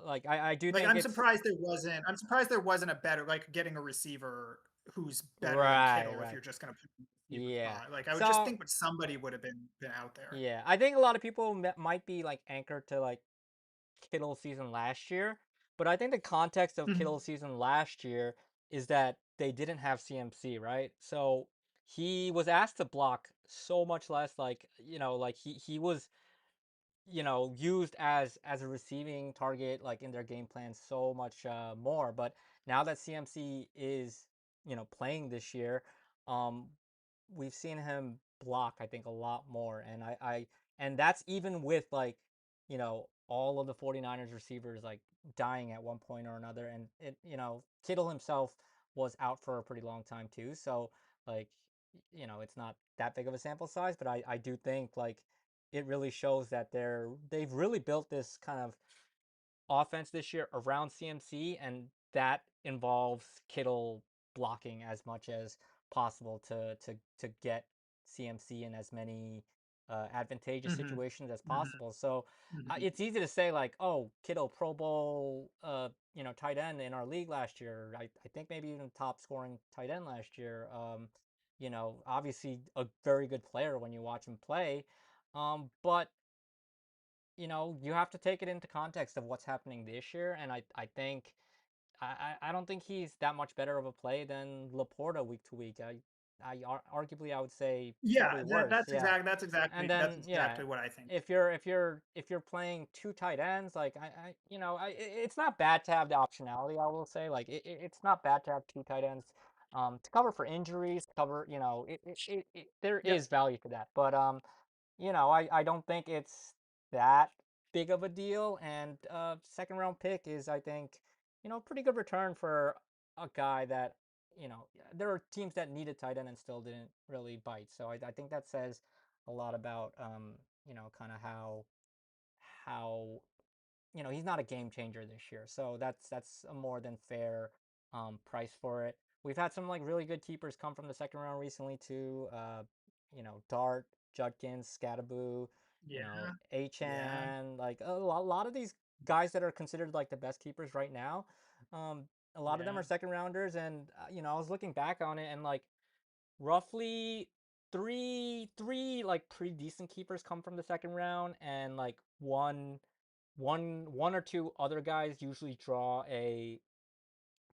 Like I do Like, think it's I'm surprised there wasn't a better like, getting a receiver who's better than right, Kittle if right. you're just gonna put him in the receiver Yeah. spot. Like, I would just So think that somebody would have been out there. yeah, I think a lot of people might be like anchored to like Kittle's season last year, but I think the context of Mhm, Kittle's season last year is that they didn't have CMC, right? So he was asked to block so much less, like like he was used as a receiving target like in their game plan so much more. But now that CMC is playing this year, um, we've seen him block I think a lot more, and that's even with like all of the 49ers receivers like dying at one point or another, and Kittle himself was out for a pretty long time too. So like it's not that big of a sample size, but I do think like it really shows that they've really built this kind of offense this year around CMC, and that involves Kittle blocking as much as possible to get CMC in as many advantageous mhm, situations as mhm, possible. So mhm. it's easy to say like, oh, Kittle Pro Bowl, tight end in our league last year. I think maybe even top scoring tight end last year. Obviously a very good player when you watch him play. But you have to take it into context of what's happening this year, and I think I don't think he's that much better of a play than Laporta week to week. Arguably I would say Yeah, probably that worse. that's Yeah, exact that's and exactly that's then yeah, exactly what I think. if you're playing two tight ends, like it's not bad to have the optionality. I will say like it's not bad to have two tight ends. To cover for injuries, cover there Yep. is value to that, but I don't think it's that big of a deal. And second round pick is, I think, pretty good return for a guy that, there are teams that needed tight end and still didn't really bite. So I think that says a lot about, kind of how he's not a game changer this year. So that's a more than fair price for it. We've had some like really good keepers come from the second round recently too. Dart, Judkins, Scadaboo, Yeah, yeah, Achan, like a lot of these guys that are considered like the best keepers right now. Um, a lot of them yeah. are second rounders, and I was looking back on it, and like roughly three like pretty decent keepers come from the second round, and like one or two other guys usually draw a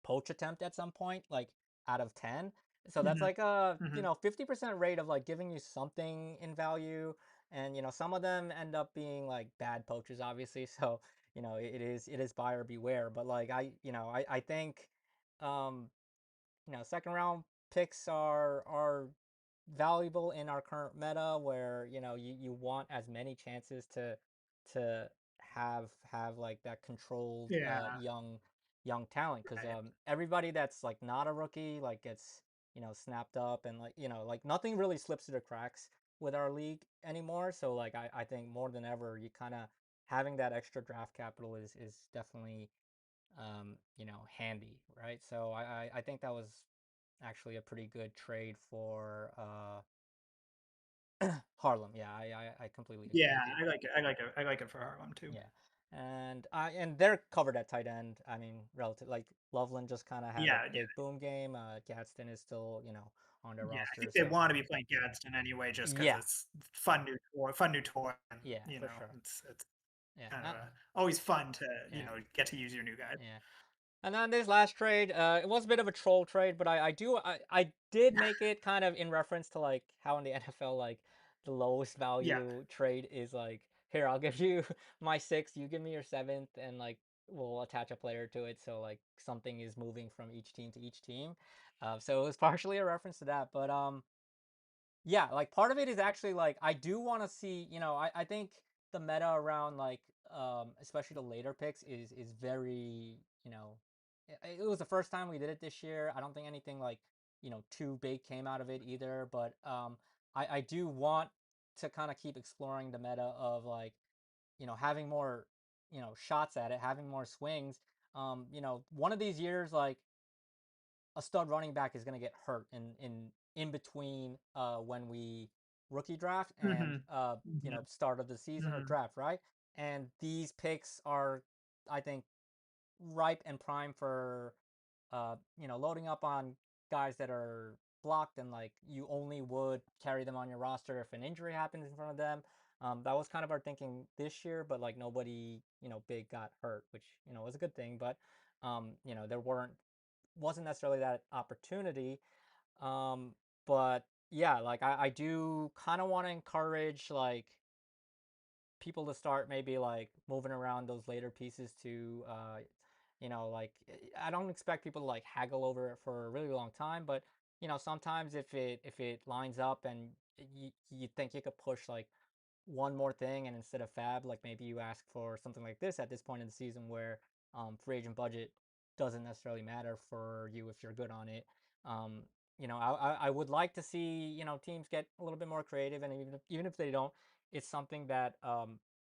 poach attempt at some point, like out of 10. So that's Mhm, like a mhm. 50% rate of like giving you something in value. And some of them end up being like bad poaches, obviously. So it is buyer beware. But like I think um, second round picks are valuable in our current meta where you want as many chances to have like that controlled Yeah, young talent because right. everybody that's like not a rookie like gets snapped up and like like nothing really slips through the cracks with our league anymore. So like I think more than ever you kind of having that extra draft capital is definitely handy, right? So I think that was actually a pretty good trade for Harlem. Yeah, I completely agree Yeah, with you. I like it. I like it. I like it for Harlem too. Yeah. And they're covered at tight end. I mean, relative like Loveland just kind of had a Yeah, yeah, big boom game. Gadsden is still, on their yeah. I roster. think they So want to be playing Gadsden anyway, just because yeah, it's fun new toy. And, yeah, for sure. it's Yeah, kind of always fun to yeah, get to use your new guys. yeah. And then this last trade, it was a bit of a troll trade, but I did make it kind of in reference to like how in the NFL like the lowest Yeah. value trade is like here I'll give you my sixth, you give me your seventh, and like we'll attach a player to it, so like something is moving from each team to each team. So it was partially a reference to that, but yeah, like part of it is actually like I do want to see, I think the meta around like especially the later picks is very, it was the first time we did it this year. I don't think anything like, too big came out of it either, but I do want to kind of keep exploring the meta of like, having more, shots at it, having more swings. One of these years like a stud running back is going to get hurt in between when we rookie draft and Hmm. Hmm. start of the season or Hmm. draft, right? And these picks are, I think, ripe and prime for loading up on guys that are blocked and like you only would carry them on your roster if an injury happens in front of them. That was kind of our thinking this year, but like nobody big got hurt, which was a good thing. But there wasn't necessarily that opportunity. Um, but yeah, like I do kind of want to encourage like people to start maybe like moving around those later pieces to like I don't expect people to like haggle over it for a really long time, but sometimes if it lines up and you think you could push like one more thing, and instead of fab, like maybe you ask for something like this at this point in the season where free agent budget doesn't necessarily matter for you if you're good on it. Um, I would like to see teams get a little bit more creative, and even if they don't, it's something that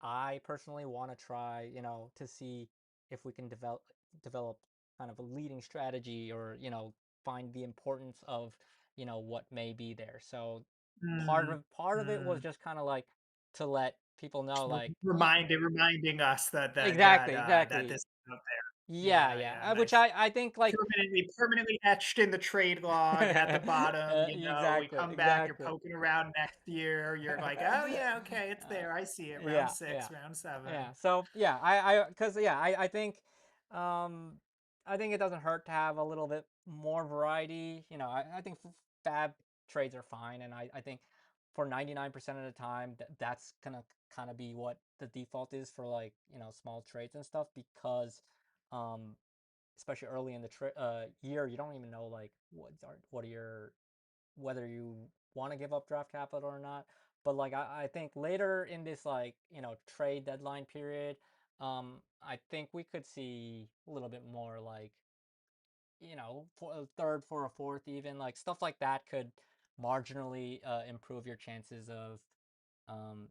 I personally want to try. To see if we can develop kind of a leading strategy, or find the importance of what may be there. So part Hmm. of part of it was Hmm. just kind of like to let people know like Reminding us exactly, that this exactly. is out there. Yeah, Yeah, yeah. yeah, Which nice. I think like Permanently etched in the trade log at the bottom. We exactly, come back, you're exactly. poking around next year. You're like, oh yeah, okay, it's there. I see it. Round Yeah, yeah. six, round Yeah. seven. So yeah, because yeah, um, I think it doesn't hurt to have a little bit more variety. I think fab trades are fine, and I think for 99% of the time that's gonna kind of be what the default is for like small trades and stuff because um especially early in the year you don't even know like what are your whether you want to give up draft capital or not. But like I think later in this like trade deadline period, I think we could see a little bit more like for a third for a fourth, even like stuff like that could marginally improve your chances of um,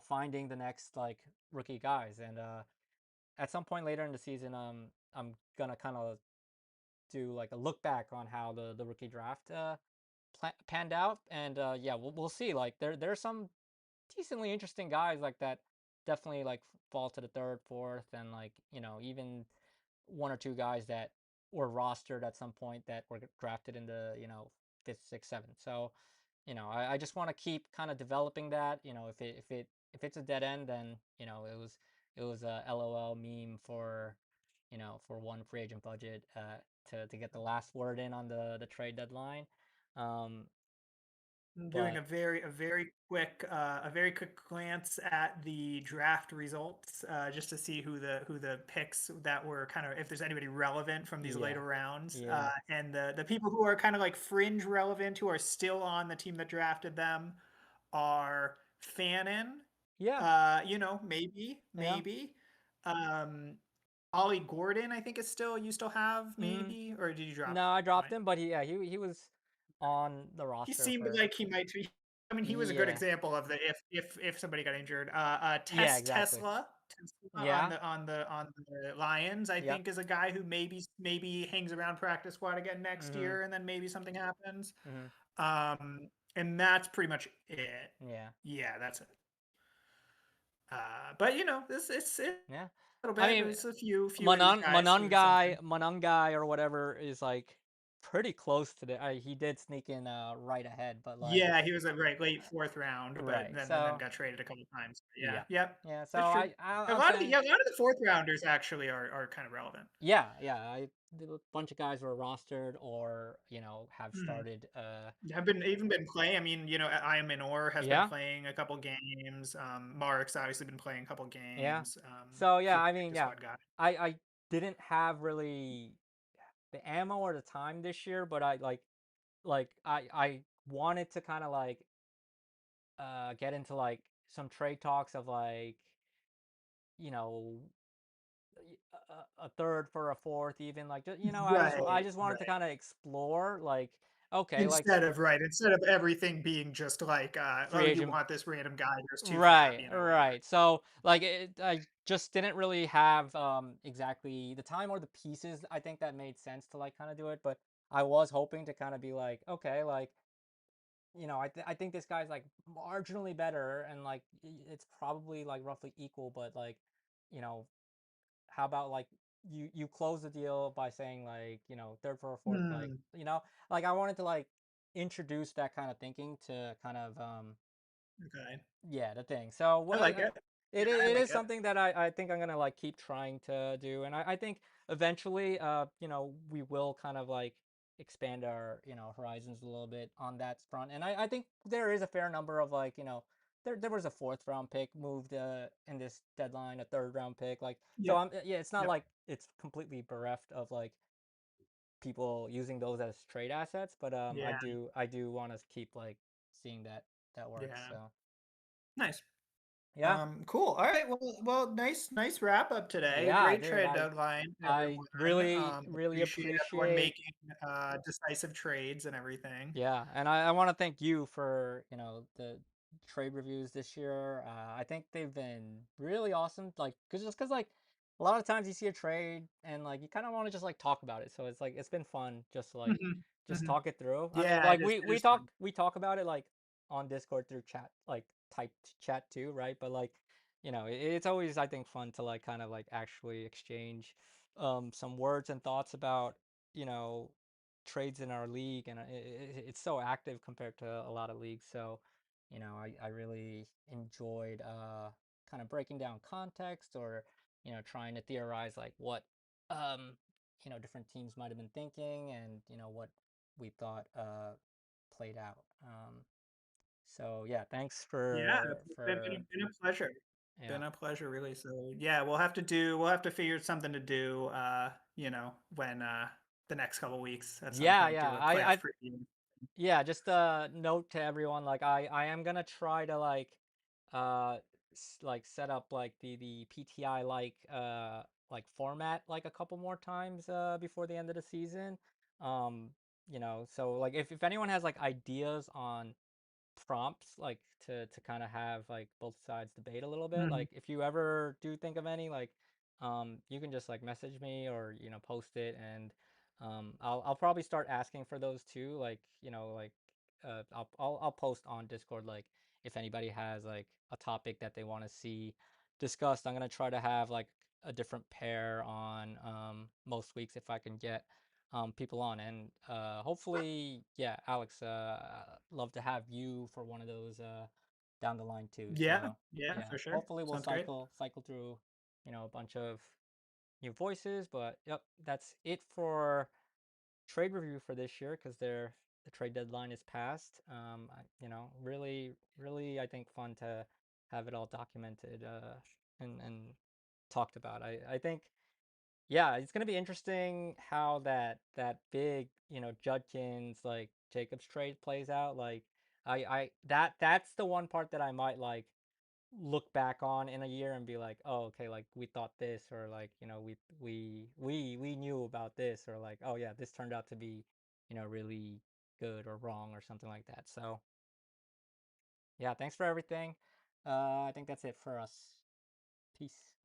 finding the next like rookie guys. And at some point later in the season, I'm gonna kind of do like a look back on how the rookie draft panned out, and yeah, we'll see. Like there's some decently interesting guys like that definitely like fall to the third, fourth, and like even one or two guys that were rostered at some point that were drafted in the fifth, sixth, seventh. So I just want to keep kind of developing that. If it's a dead end, then it was a LOL meme for one free agent budget to get the last word in on the trade deadline. Um, I'm doing But a very quick glance at the draft results, just to see who the picks that were kind of if there's anybody relevant from these yeah, later rounds, yeah, and the people who are kind of like fringe relevant who are still on the team that drafted them are Fannin, yeah, yeah. maybe, um, Ollie Gordon. I think is still you still have Mm, maybe, or did you drop no, I him at this dropped point? him, but he was on the He roster seemed for like he might be. I mean, he was a good yeah, example of the if somebody got injured. yeah, exactly. Tesla Yeah, on the Lions, I yep. think is a guy who maybe hangs around practice squad again next Mhm, year, and then maybe something happens. mhm. And that's pretty much it. Yeah, Yeah, that's it. But this it's yeah. a little I bit. mean, There's a few of these guys doing something. Manon guy or whatever is like pretty close to the. He did sneak in right ahead, but like Yeah, he was a right late fourth round, but right. then So got traded a couple times. Yeah, yeah, yep, yeah. So that's true. I'm saying A lot of the fourth rounders actually are kind of relevant. yeah, yeah. A bunch of guys were rostered or have Mhm. started. Have been even been playing. I mean, I am Minor has been Yeah, playing a couple games. Mark's obviously been playing a couple yeah. games. So A yeah, few I mean practice yeah, squad guys. I didn't have really the ammo or the time this year, but I I wanted to kind of like get into like some trade talks of like you know a third for a fourth even like I Right, just wanted to right. kind of explore like okay like Instead of everything being just like, oh, free you agent want this random guy? There's two for that, right whatever. right so like I just didn't really have exactly the time or the pieces I think that made sense to like kind of do it, but I was hoping to kind of be like okay like I think this guy's like marginally better and like it's probably like roughly equal, but like, you know, how about like you close the deal by saying like, third for a fourth, like, Hmm. like I wanted to like introduce that kind of thinking to kind of Okay. yeah, the thing. So I like it. Yeah, I it like is it. something that I think I'm gonna like keep trying to do, and I think eventually, we will kind of like expand our horizons a little bit on that front, and I think there is a fair number of like there was a fourth round pick moved in this deadline, a third round pick, like so Yep. I'm yeah, it's not Yep. like it's completely bereft of like people using those as trade assets, but Yeah. I do want to keep like seeing that works, Yeah. so Nice. yeah. Cool. All right. Nice wrap up today. Yeah, Great dude, trade deadline, I everyone. really Appreciate everyone appreciate making decisive trades and everything. yeah, and I want to thank you for, the trade reviews this year. I think they've been really awesome. Like, cause like a lot of times you see a trade and like you kind of want to just like talk about it. So it's like it's been fun just to like Hmm. just Hmm. talk it through. I mean, Yeah, like it is fun. we talk about it like on Discord through chat, like typed chat too, right? But like, it's always I think fun to like kind of like actually exchange some words and thoughts about you know trades in our league, and it's so active compared to a lot of leagues. So, I really enjoyed kind of breaking down context or trying to theorize like what different teams might have been thinking and what we thought played out. So yeah, thanks Yeah, it's for been a pleasure. yeah. Been a pleasure, really. So yeah, we'll have to figure something to do. When the next couple weeks at some Yeah, point yeah. do a playoff I preview. Yeah, just a note to everyone. Like, I am gonna try to uh, like set up like the PTI like format like a couple more times before the end of the season. Um, so like if anyone has like ideas on prompts like to kind of have like both sides debate a little bit, Mhm. like if you ever do think of any like you can just like message me or post it, and I'll probably start asking for those too, like like I'll post on Discord like if anybody has like a topic that they want to see discussed. I'm gonna try to have like a different pair on most weeks if I can get people on, and hopefully yeah, Alex, love to have you for one of those down the line too. Yeah, So yeah, yeah, for sure. hopefully we'll Sounds great. cycle through a bunch of new voices. But yep, that's it for trade review for this year because they're the trade deadline is passed. Really, really, I think fun to have it all documented and talked about. I think, yeah, it's gonna be interesting how that big, Judkins like Jacobs trade plays out. Like, that's the one part that I might like look back on in a year and be like, oh, okay, like we thought this, or like, we knew about this, or like, oh yeah, this turned out to be, really good or wrong or something like that. So yeah, thanks for everything. I think that's it for us. Peace.